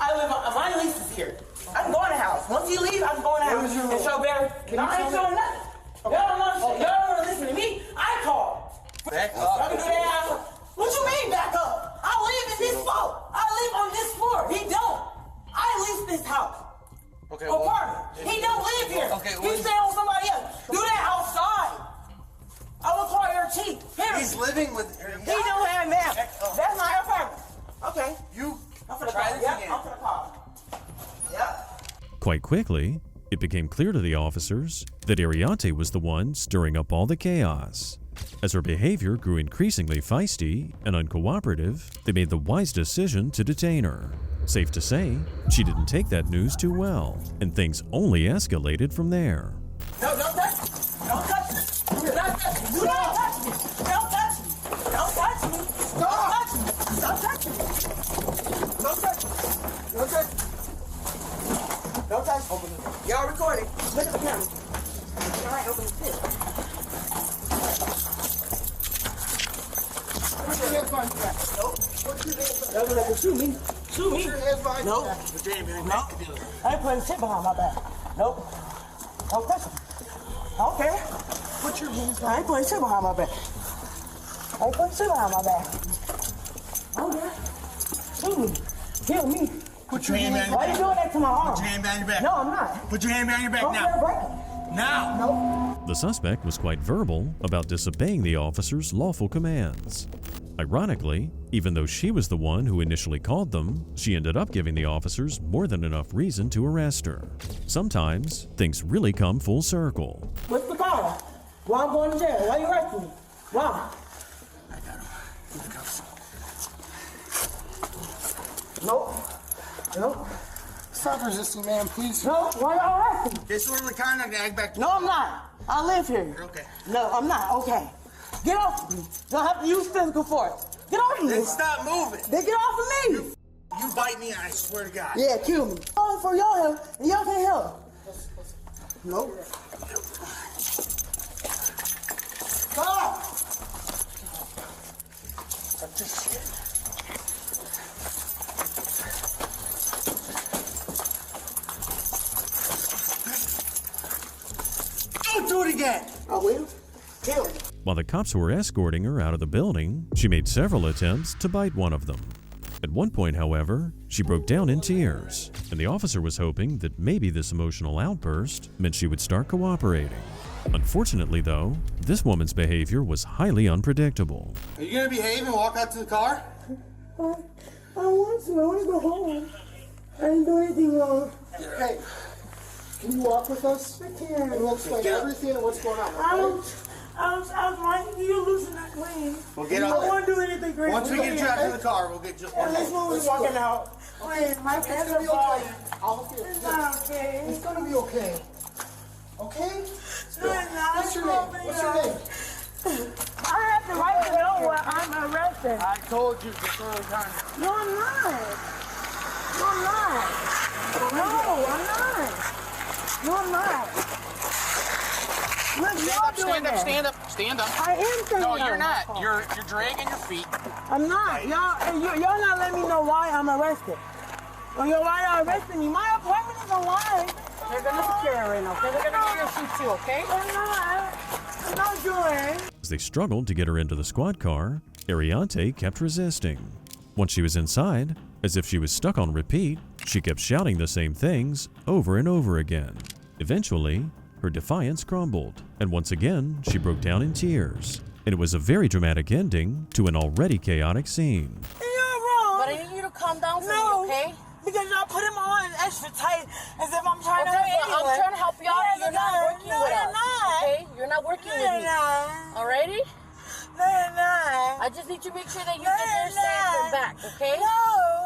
I live on my lease is here. I can go in the house. Once he leaves, I can go in the house and show better. I ain't showing nothing. Y'all don't want to listen to me. I call. Back Y'all up. can do that. What you mean back up? I live in this floor. I live on this floor. He don't. I lease this house. Okay. Apartment. He don't live here. Okay. He stay on somebody else. Do that outside. I will call your chief. Period. He's living with. He don't have now. That's my apartment. Okay. You I'm finna try call. this Yep, again. I'm finna call. Yep. Quite quickly, it became clear to the officers that Ariante was the one stirring up all the chaos. As her behavior grew increasingly feisty and uncooperative, they made the wise decision to detain her. Safe to say, she didn't take that news too well, and things only escalated from there. No, don't touch me. Don't touch me. Do not touch me. Do not touch me. Don't touch me. Don't touch me. Don't touch me. Don't touch me. Don't touch me. Don't touch me. Don't touch me. Open it. Y'all recording. Look at the camera. All right, open the shit. Put your hands behind your back. Nope. Put your hands behind your back. Shoot me. Shoot me. Put your hands behind your back. Put your hands behind your back. I ain't putting shit behind my back. Nope. Don't touch me. I don't care. Put your hands behind. I ain't putting shit behind my back. I ain't putting shit behind my back. I don't care. Shoot me. Kill me. Put your hand behind your back. Why are you doing that to my arm? Put your hand behind your back. No, I'm not. Put your hand behind your back Don't now. break it. Now. No. The suspect was quite verbal about disobeying the officers' lawful commands. Ironically, even though she was the one who initially called them, she ended up giving the officers more than enough reason to arrest her. Sometimes, things really come full circle. What's the call? Why I'm going to jail? Why you arresting me? Why? I got him. Here comes. Nope. Nope. Stop resisting, man, please. No, why y'all arresting me? Disorderly conduct, act back. No, I'm not. I live here. You're okay. No, I'm not. Okay. Get off of me. You don't have to use physical force. Get off of me. Then stop moving. Then get off of me. You bite me, I swear to God. Yeah, kill me. Oh, for y'all help, and y'all can't help. Nope. Stop! Stop this shit. Don't do it again. I will. Kill me. While the cops were escorting her out of the building, she made several attempts to bite one of them. At one point, however, she broke down in tears, and the officer was hoping that maybe this emotional outburst meant she would start cooperating. Unfortunately, though, this woman's behavior was highly unpredictable. Are you gonna behave and walk out to the car? I want to. I want to go home. I didn't do anything wrong. Hey, can you walk with us? I can't. And we'll explain everything and what's going on. Okay? I was watching you losing that clean. We'll get I out don't want to do anything crazy. Once we get you out to the car, we'll get you. At least when we're walking out. Wait, my It's pants gonna are be falling. okay. I'll feel It's it. not okay. It's gonna be okay. Okay? No, it's not. What's your name? What's your name? I have the right to know when I'm arrested. I told you disorderly conduct. No, I'm not. No, I'm not. No, I'm not. No, I'm not. Look, y'all doing that. Stand up. I am standing No, up. you're not. You're dragging your feet. I'm not. Y'all not letting me know why I'm arrested. Or why y'all arresting me. My apartment is alive. They're gonna secure her in, okay? They're gonna get your seat too, okay? I'm not doing. As they struggled to get her into the squad car, Ariante kept resisting. Once she was inside, as if she was stuck on repeat, she kept shouting the same things over and over again. Eventually, her defiance crumbled, and once again, she broke down in tears. And it was a very dramatic ending to an already chaotic scene. You're wrong. But I need you to calm down for No. me, okay? Because y'all put him on extra tight as if I'm trying to Okay, help but I'm trying to help you out. No, You're not working no, with you're us. not. Okay? You're not working No, with you're me. not. Alrighty? No, you're not. I just need to make sure that you No, get there you're safe and not. back, okay? No.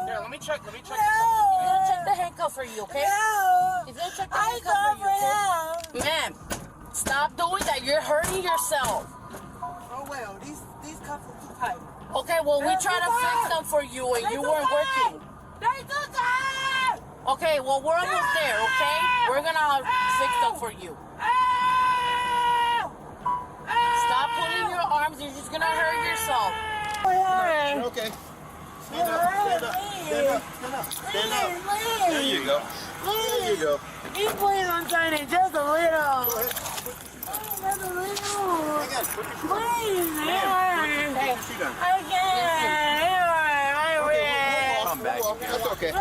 Here, let me check. No. He's gonna check the handcuff for you, okay? No. He's gonna check the I handcuff called for you, for okay? help. Ma'am, stop doing that. You're hurting yourself. Oh, well, these cuffs are too tight. Okay, well, we They're tried too to fix tight. them for you and They you too weren't tight. working. They too tight. Okay, well, we're almost there, okay? We're gonna fix them for you. Stop pulling your arms. You're just gonna hurt yourself. You're okay. Stand up. Stand up. Stand up. Stand up. Stand up. There you go. There you go. Please, please, I'm trying to just a little. Go ahead. Just a little. Hang on. Put your shoe on. Please, Ma'am, man. put your shoe down. I can't. Come back. That's okay.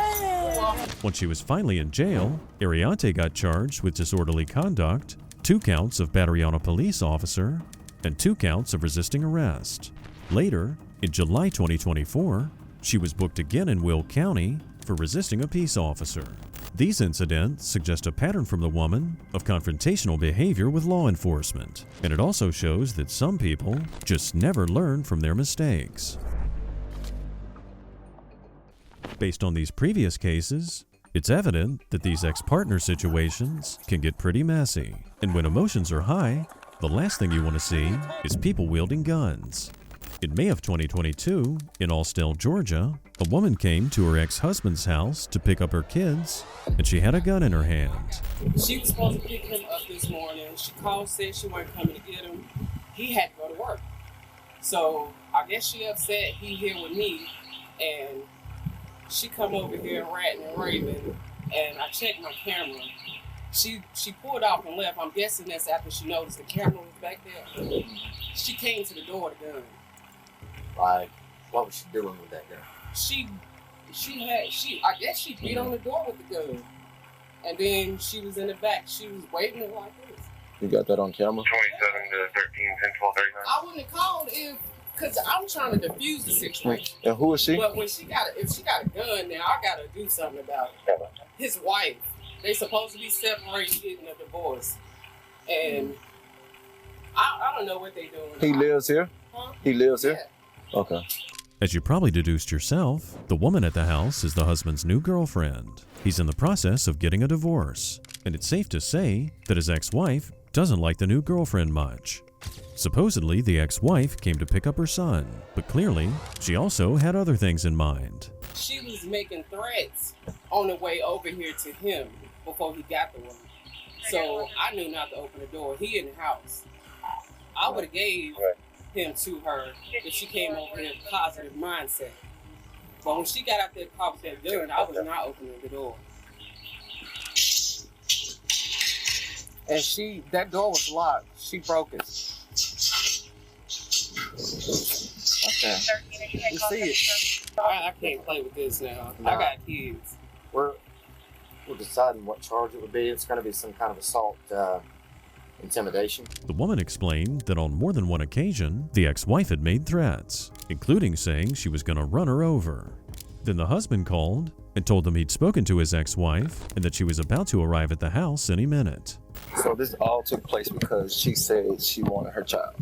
Once she was finally in jail, Ariante got charged with disorderly conduct, 2 counts of battery on a police officer, and 2 counts of resisting arrest. Later, in July 2024, she was booked again in Will County for resisting a peace officer. These incidents suggest a pattern from the woman of confrontational behavior with law enforcement, and it also shows that some people just never learn from their mistakes. Based on these previous cases, it's evident that these ex-partner situations can get pretty messy, and when emotions are high, the last thing you want to see is people wielding guns. In May of 2022, in Austell, Georgia, a woman came to her ex-husband's house to pick up her kids, and she had a gun in her hand. She was supposed to pick him up this morning. She called, said she wasn't coming to get him. He had to go to work. So I guess she upset he here with me, and she come over here ranting and raving, and I checked my camera. She pulled off and left. I'm guessing that's after she noticed the camera was back there. She came to the door with the gun. Like, what was she doing with that gun? I guess she beat on the door with the gun. And then she was in the back. She was waving it like this. You got that on camera? 27 to 13, 10, 12, 39. I wouldn't have called because I'm trying to defuse the situation. And who is she? But when if she got a gun now, I gotta do something about it. His wife. They supposed to be separated, getting a divorce. And I don't know what they doing. He lives here? Huh? He lives here? Okay. As you probably deduced yourself, the woman at the house is the husband's new girlfriend. He's in the process of getting a divorce, and it's safe to say that his ex-wife doesn't like the new girlfriend much. Supposedly, the ex-wife came to pick up her son, but clearly, she also had other things in mind. She was making threats on the way over here to him before he got the woman. So I knew not to open the door. He in the house. I would have gave him to her if she came over here with a positive mindset. But when she got out there caught with that gun, I was not opening the door. And that door was locked. She broke it. Okay. You see it. I can't play with this now. I got kids. We're deciding what charge it would be. It's going to be some kind of assault, intimidation. The woman explained that on more than one occasion, the ex-wife had made threats, including saying she was going to run her over. Then the husband called and told them he'd spoken to his ex-wife and that she was about to arrive at the house any minute. So this all took place because she said she wanted her child.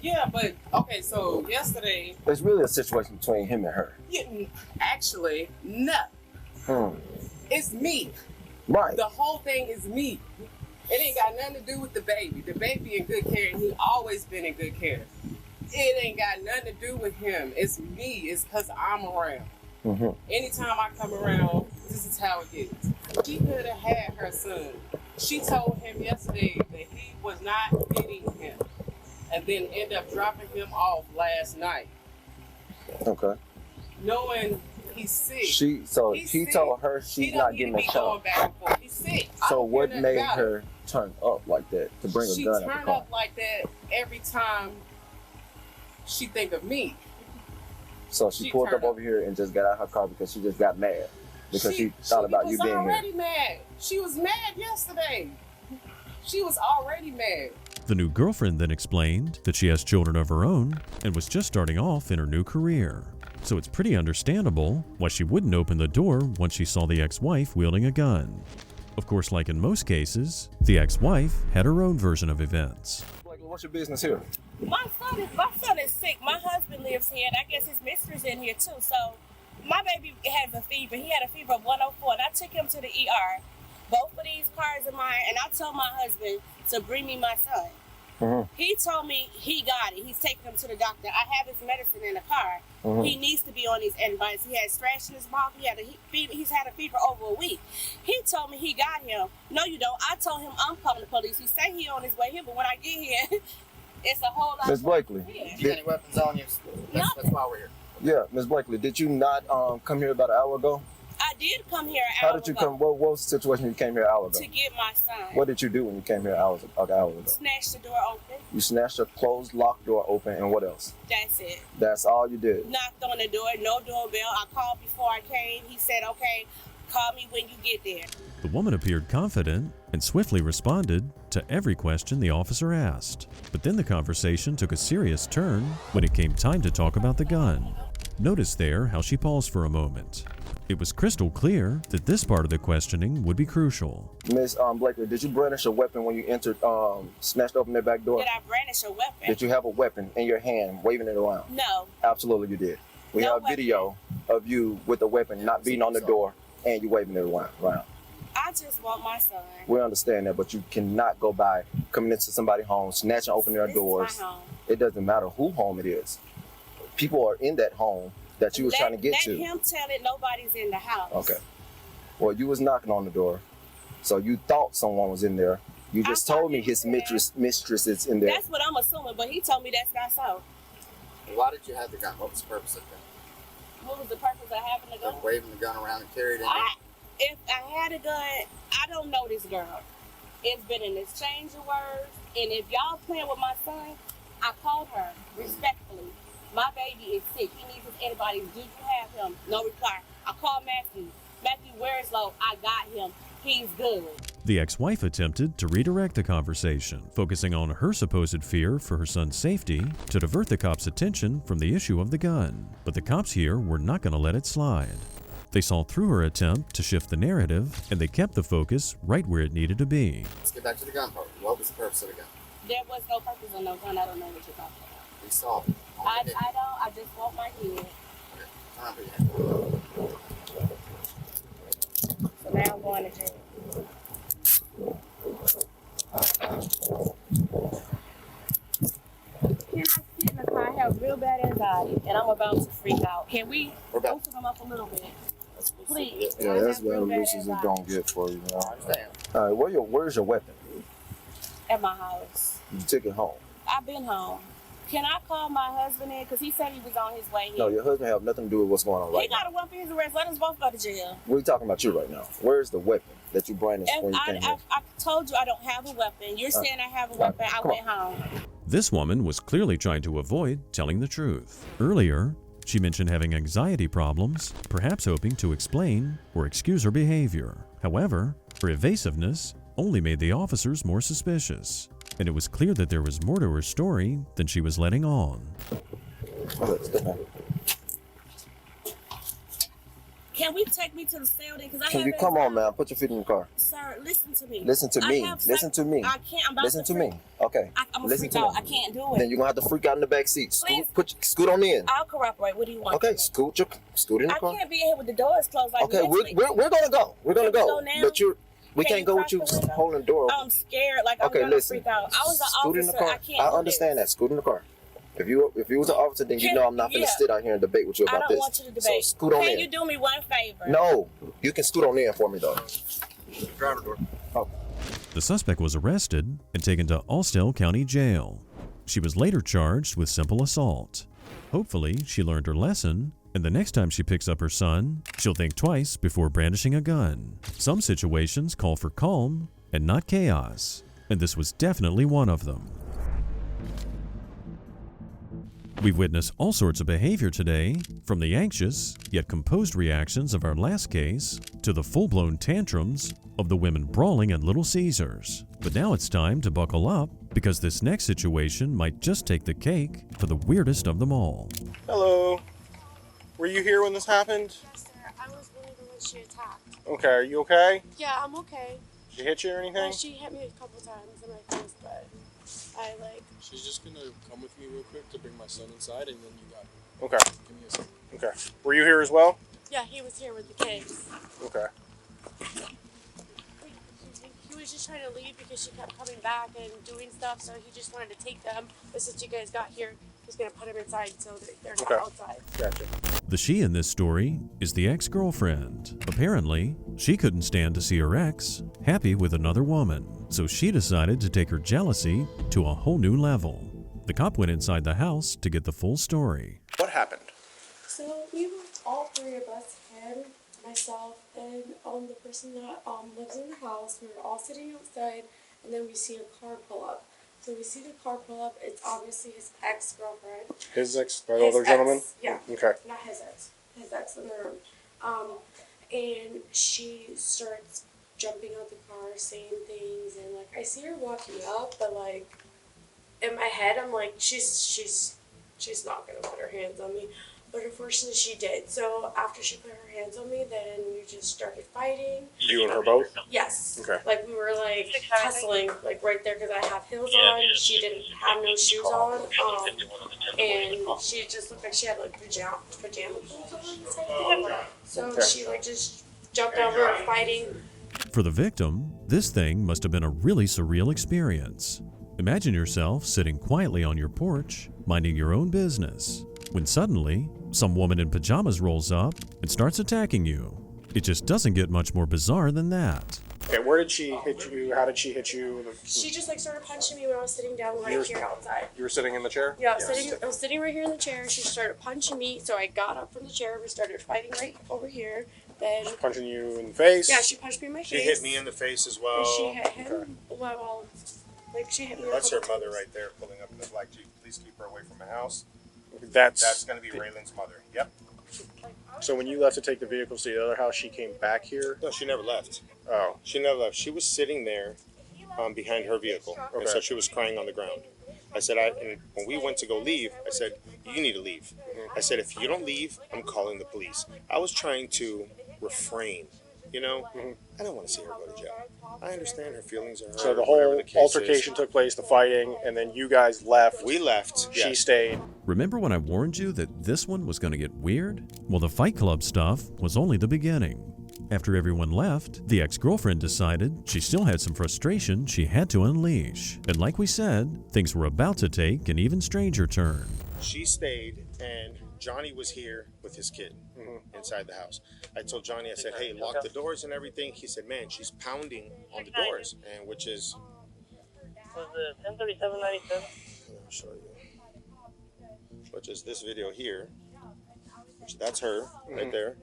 Yeah, but, okay, so yesterday... It's really a situation between him and her. Actually, no. It's me. Right. The whole thing is me. It ain't got nothing to do with the baby. The baby in good care, and he always been in good care. It ain't got nothing to do with him. It's me. It's because I'm around. Anytime I come around, this is how it gets. She could have had her son. She told him yesterday that he was not hitting him, and then ended up dropping him off last night. Okay. Knowing he's sick. He told her she's not getting a shot. He's sick. So what made her turn up like that to bring a gun at the car? She turned up like that every time she think of me. So she pulled up over here and just got out of her car because she just got mad. Because she thought about you being here. She was already mad. She was mad yesterday. She was already mad. The new girlfriend then explained that she has children of her own and was just starting off in her new career. So it's pretty understandable why she wouldn't open the door once she saw the ex-wife wielding a gun. Of course, like in most cases, the ex-wife had her own version of events. What's your business here? My son is sick. My husband lives here, and I guess his mistress in here too. So my baby has a fever. He had a fever of 104, and I took him to the ER. Both of these cars are mine, and I told my husband to bring me my son. He told me he got it. He's taking him to the doctor. I have his medicine in the car. He needs to be on these antibiotics. He had thrush in his mouth. He's had a fever over a week. He told me he got him. No, you don't. I told him I'm calling the police. He said he on his way here, but when I get here, it's a whole lot. Ms. Blakely. You got any weapons on you? That's why we're here. Yeah, Ms. Blakely, did you not come here about an hour ago? I did come here an How hour did you ago. come? What was the situation when you came here an hour ago? To get my son. What did you do when you came here an hour ago? Snatch the door open. You snatched a closed, locked door open, and what else? That's it. That's all you did? Knocked on the door, no doorbell. I called before I came. He said, okay, call me when you get there. The woman appeared confident and swiftly responded to every question the officer asked. But then the conversation took a serious turn when it came time to talk about the gun. Notice there how she paused for a moment. It was crystal clear that this part of the questioning would be crucial. Miss Blakely, did you brandish a weapon when you entered, snatched open their back door? Did I brandish a weapon? Did you have a weapon in your hand, waving it around? No. Absolutely you did. We No have video of you with the weapon not beating on the door and you waving it around. I just want my son. We understand that, but you cannot go by coming into somebody's home, snatching open their doors. This is my home. It doesn't matter who home it is. People are in that home that you was trying to get to. Let him tell it nobody's in the house. Okay. Well, you was knocking on the door, so you thought someone was in there. You just told me his mistress is in there. That's what I'm assuming, but he told me that's not so. Why did you have the gun? What was the purpose of that? What was the purpose of having the gun? Waving the gun around and carrying it in. If I had a gun, I don't know this girl. It's been an exchange of words, and if y'all playing with my son, I called her respectfully. My baby is sick. He needs his antibodies. Did you have him? No reply. I called Matthew. Matthew, where is low? I got him. He's good. The ex-wife attempted to redirect the conversation, focusing on her supposed fear for her son's safety to divert the cops' attention from the issue of the gun. But the cops here were not going to let it slide. They saw through her attempt to shift the narrative, and they kept the focus right where it needed to be. Let's get back to the gun part. What was the purpose of the gun? There was no purpose on no gun. I don't know what you're talking about. We saw it. I don't. I just want my kid. Time for you. So now I'm going to jail. Can I sit in the car? I have real bad anxiety, and I'm about to freak out. Can we loosen them up a little bit? Please. Yeah, that's what loose as it don't get for you. You know? All right, where's your weapon? At my house. You took it home. I've been home. Can I call my husband in? Because he said he was on his way here. No, your husband have nothing to do with what's going on right now. He got a weapon for his arrest. Let us both go to jail. We're talking about you right now. Where's the weapon that you brandished when you came here? I told you I don't have a weapon. You're saying I have a weapon. I went home. This woman was clearly trying to avoid telling the truth. Earlier, she mentioned having anxiety problems, perhaps hoping to explain or excuse her behavior. However, her evasiveness only made the officers more suspicious, and it was clear that there was more to her story than she was letting on. Can we take me to the cell then? Can you come on, man? Put your feet in the car. Sir, listen to me. Listen to me. Listen to me. I can't. I'm about Listen to to me. Okay. I'm a Listen freak to out. me. I can't do it. Then you're gonna have to freak out in the back seat. Please. Scoot on in. I'll cooperate. What do you want? Okay, scoot in the car. I can't be in here with the doors closed like Okay, mentally. we're gonna go. We're gonna Can we go. go now? But we can't go with you holding the door open. I'm scared. Like I'm Okay, gonna listen. freak out. I was an Scoot in officer. the car. I can't. I do understand that. Scoot in the car. If you was an officer, then you know I'm not gonna sit out here and debate with you I about don't this. want you to debate. So scoot on Can in. you do me one favor? No, you can scoot on in for me though. Driver door. Oh. The suspect was arrested and taken to Austell County Jail. She was later charged with simple assault. Hopefully, she learned her lesson, and the next time she picks up her son, she'll think twice before brandishing a gun. Some situations call for calm and not chaos, and this was definitely one of them. We've witnessed all sorts of behavior today, from the anxious yet composed reactions of our last case to the full-blown tantrums of the women brawling at Little Caesars. But now it's time to buckle up, because this next situation might just take the cake for the weirdest of them all. Hello. Were you here when this happened? Yes, sir. I was one of the ones she attacked. Okay, are you okay? Yeah, I'm okay. She hit you or anything? She hit me a couple times in my face, but I She's just gonna come with me real quick to bring my son inside, and then you got it. Okay. Give me a second. Okay. Were you here as well? Yeah, he was here with the kids. Okay. He was just trying to leave because she kept coming back and doing stuff, so he just wanted to take them. But since you guys got here, he's gonna put them inside so they're not outside. Gotcha. The she in this story is the ex-girlfriend. Apparently, she couldn't stand to see her ex happy with another woman, so she decided to take her jealousy to a whole new level. The cop went inside the house to get the full story. What happened? So we were all three of us, him, myself, and the person that lives in the house. We were all sitting outside, and then we see a car pull up. So we see the car pull up. It's obviously his ex-girlfriend. His ex, the older gentleman? Yeah. Okay. Not his ex. His ex in the room. And she starts jumping out the car, saying things, and like I see her walking up, but like in my head I'm like she's not gonna put her hands on me. But unfortunately, she did. So after she put her hands on me, then we just started fighting. You and her both? Yes. Okay. Like we were like tussling, like right there, because I have heels on. She didn't have no shoes on. And she just looked like she had like pajama clothes on. So she like just jumped over, fighting. For the victim, this thing must have been a really surreal experience. Imagine yourself sitting quietly on your porch, minding your own business, when suddenly, some woman in pajamas rolls up and starts attacking you. It just doesn't get much more bizarre than that. Okay, where did she hit you? How did she hit you? She just like started punching me when I was sitting down right here outside. You were sitting in the chair? Yeah, I was sitting right here in the chair. She started punching me, so I got up from the chair. We started fighting right over here. Then Punching you in the face? Yeah, she punched me in my face. She hit me in the face as well. And she hit him. Well, like she hit me. That's her a couple mother times. right there pulling up in the black Jeep. Please keep her away from my house. That's going to be Raylan's mother. Yep. So when you left to take the vehicles to the other house, she came back here? No, she never left. Oh. She never left. She was sitting there behind her vehicle. Okay. And so she was crying on the ground. I said, and when we went to go leave, I said, you need to leave. I said, if you don't leave, I'm calling the police. I was trying to refrain, you know? I don't want to see her go to jail. I understand her feelings are hurt. So the whatever whole the case altercation is. took place, the fighting, and then you guys left. We left. She yes. stayed. Remember when I warned you that this one was going to get weird? Well, the Fight Club stuff was only the beginning. After everyone left, the ex-girlfriend decided she still had some frustration she had to unleash. And like we said, things were about to take an even stranger turn. She stayed, and Johnny was here with his kid inside the house. I told Johnny, I said, hey, lock the doors and everything. He said, man, she's pounding on the doors, and which is... Was it 103797? I'll show you. Which is this video here. Which that's her right there.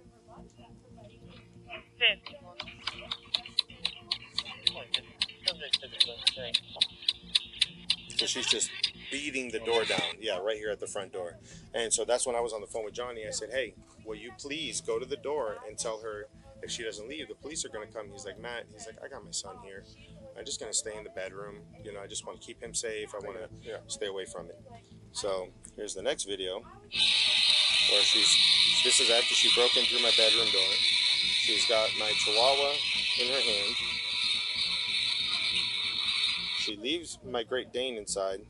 So she's just beating the door down. Yeah, right here at the front door. And so that's when I was on the phone with Johnny. I said, hey, will you please go to the door and tell her if she doesn't leave, the police are going to come. He's like, Matt, he's like, I got my son here. I'm just going to stay in the bedroom. You know, I just want to keep him safe. I want to stay away from it. So here's the next video where this is after she broke in through my bedroom door. She's got my chihuahua in her hand. She leaves my Great Dane inside.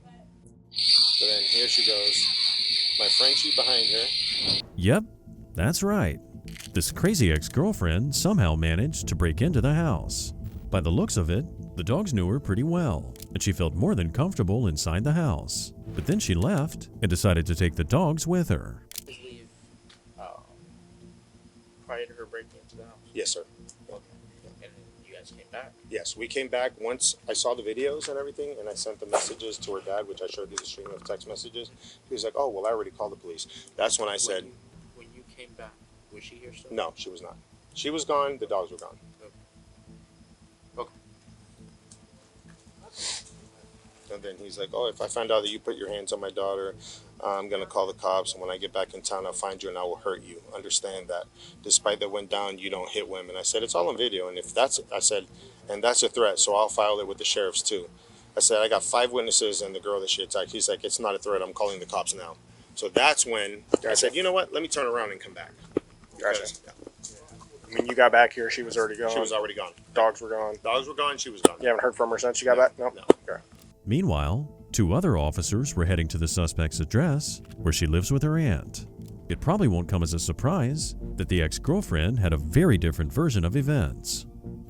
But then here she goes. My Frenchie behind her. Yep, that's right. This crazy ex-girlfriend somehow managed to break into the house. By the looks of it, the dogs knew her pretty well, and she felt more than comfortable inside the house. But then she left and decided to take the dogs with her. Leave prior to her breaking into the house? Yes, sir. And you guys came back? Yes, we came back once I saw the videos and everything, and I sent the messages to her dad, which I showed you the stream of text messages. He was like, oh, well, I already called the police. That's when I said... When you came back, was she here still? No, she was not. She was gone, the dogs were gone. Okay. And then he's like, oh, if I find out that you put your hands on my daughter, I'm going to call the cops. And when I get back in town, I'll find you and I will hurt you. Understand that. Despite that went down, you don't hit women. I said, it's all on video. And if that's, I said, and that's a threat, so I'll file it with the sheriffs too. I said, I got 5 witnesses and the girl that she attacked. He's like, it's not a threat. I'm calling the cops now. So that's when I said, you know what? Let me turn around and come back. Gotcha. When you got back here, she was already gone? She was already gone. Dogs were gone? Dogs were gone. She was gone. You haven't heard from her since you got back? No. Okay. Meanwhile, 2 other officers were heading to the suspect's address, where she lives with her aunt. It probably won't come as a surprise that the ex-girlfriend had a very different version of events.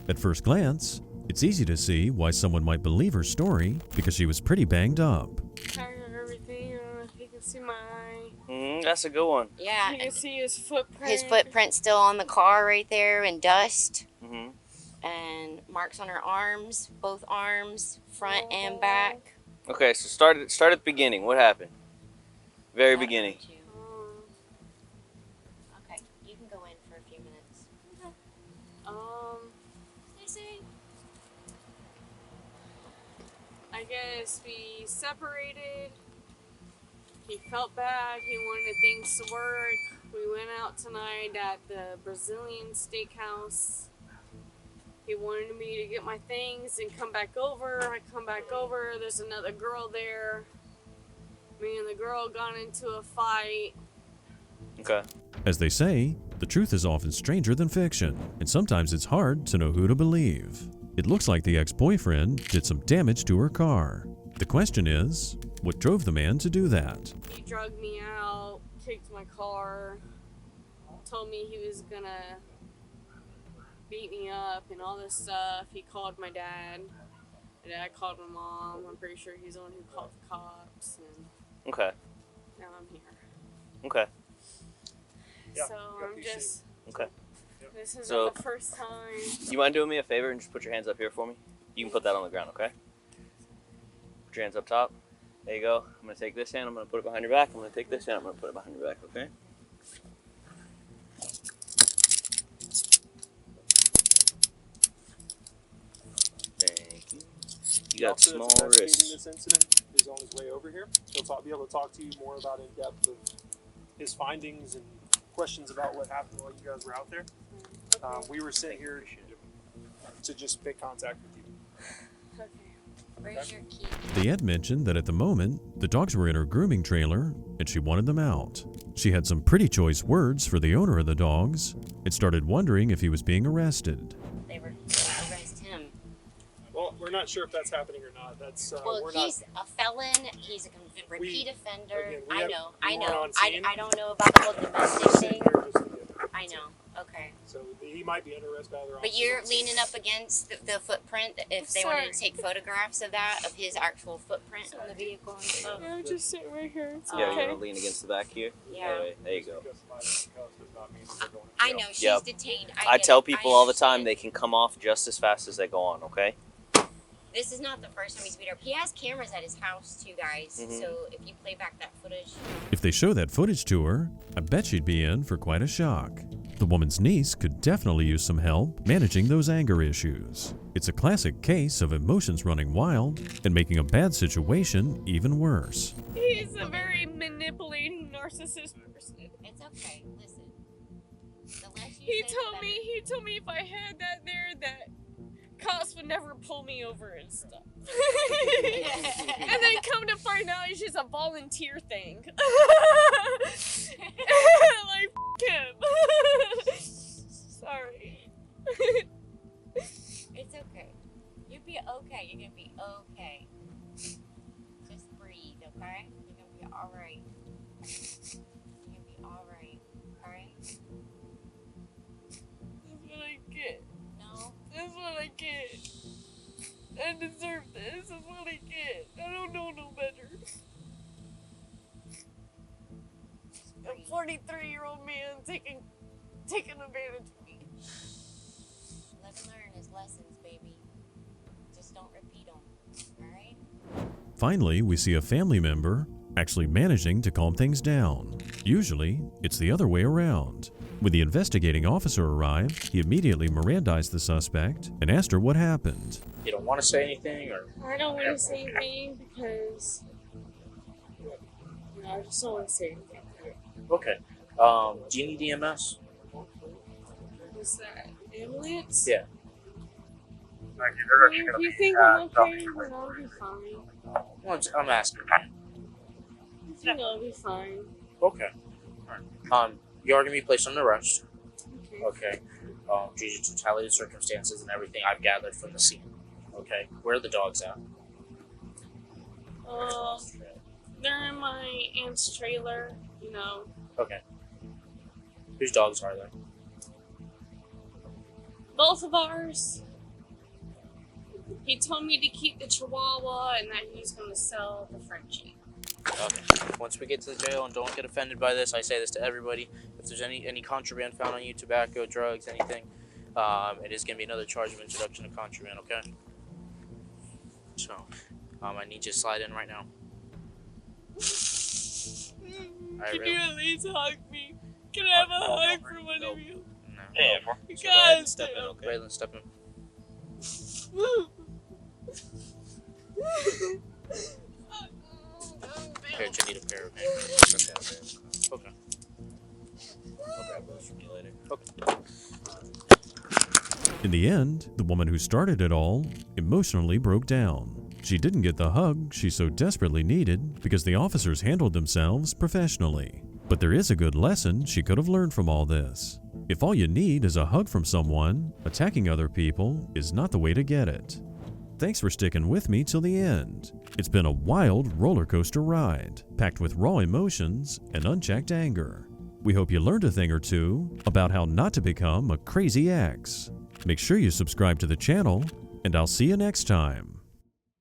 At first glance, it's easy to see why someone might believe her story because she was pretty banged up. Tired of everything. You can see my eye. That's a good one. Yeah. You can see his footprint. His footprint's still on the car right there in dust. Mm-hmm. And marks on her arms, both arms, front and back. Okay, so start at the beginning. What happened? Very beginning. Okay, you can go in for a few minutes. Stacy. I guess we separated. He felt bad. He wanted things to work. We went out tonight at the Brazilian steakhouse. He wanted me to get my things and come back over. I come back over. There's another girl there. Me and the girl got into a fight. Okay. As they say, the truth is often stranger than fiction, and sometimes it's hard to know who to believe. It looks like the ex-boyfriend did some damage to her car. The question is, what drove the man to do that? He drugged me out, kicked my car, told me he was gonna beat me up and all this stuff. He called my dad. My dad called my mom. I'm pretty sure he's the one who called the cops. And Okay. now I'm here. Okay. So I'm just. Okay. This isn't So, the first time. you mind doing me a favor and just put your hands up here for me? You can put that on the ground, okay? Put your hands up top. There you go. I'm going to take this hand, I'm going to put it behind your back. I'm going to take this hand, I'm going to put it behind your back, okay? Thank you. You got Officer small that's investigating wrists. this incident is on his way over here. He'll be able to talk to you more about in depth of his findings and questions about what happened while you guys were out there. We were sent here to just make contact with you. Okay. Where's your key? They had mentioned that at the moment, the dogs were in her grooming trailer and she wanted them out. She had some pretty choice words for the owner of the dogs and started wondering if he was being arrested. They were going to arrest him. Well, we're not sure if that's happening or not. That's Well, we're he's a felon. He's a repeat offender. again, I have- know. we I weren't know. on scene. I don't know about the whole domestic thing. I know. Okay. So he might be under arrest by other But officers. you're leaning up against the footprint. If they wanted to take photographs of that, of his actual footprint on the vehicle and stuff. Yeah, I'm just sitting right here. It's Yeah, okay. you want to lean against the back here? Yeah. That way. There you go. I know she's Yep. detained. I get tell it. people all the time they can come off just as fast as they go on, okay? This is not the first time he's beat her up. He has cameras at his house too, guys. Mhm. So if you play back that footage, If they show that footage to her, I bet she'd be in for quite a shock. The woman's niece could definitely use some help managing those anger issues. It's a classic case of emotions running wild and making a bad situation even worse. He's a very manipulating narcissist person. it's okay. Listen, the less you He say, the told better. me if I had that there, that cops would never pull me over and stuff. And then come to find out it's just a volunteer thing. Like, f him. Sorry. It's okay. You'll be okay. You're gonna be okay. Just breathe, okay? You're gonna be alright. You're gonna be alright. Alright? That's what I get. No? That's what I get. I deserve this. This is what I get. I don't know no better. A 43-year-old man taking advantage of me. Live and learn his lessons, baby. Just don't repeat them. Alright? Finally, we see a family member actually managing to calm things down. Usually, it's the other way around. When the investigating officer arrived, he immediately Mirandized the suspect and asked her what happened. You don't want to say anything, or I don't want to say anything because I just don't want to say anything. okay? Do you need EMS? What's that? Ambulance? Yeah. If you think I'm okay, then I'll be fine. Well, I'm asking. I think I'll be fine. Okay. Alright. You are gonna be placed under arrest. Okay. Due to totality of circumstances and everything I've gathered from the scene. Okay. Where are the dogs at? They're in my aunt's trailer, you know. Okay. Whose dogs are they? Both of ours. He told me to keep the Chihuahua and that he's going to sell the Frenchie. Okay. Once we get to the jail, and don't get offended by this, I say this to everybody. If there's any contraband found on you, tobacco, drugs, anything, it is going to be another charge of introduction of contraband, okay? So, I need you to slide in right now. Alright, Can really? you at least hug me? Can I have a hug from one of you? No. You So go ahead and guys, step in, okay? Raylan, step in. Here, you need a pair of hands. Okay. I'll grab those from you later. Okay. In the end, the woman who started it all emotionally broke down. She didn't get the hug she so desperately needed because the officers handled themselves professionally. But there is a good lesson she could have learned from all this. If all you need is a hug from someone, attacking other people is not the way to get it. Thanks for sticking with me till the end. It's been a wild roller coaster ride, packed with raw emotions and unchecked anger. We hope you learned a thing or two about how not to become a crazy ex. Make sure you subscribe to the channel, and I'll see you next time.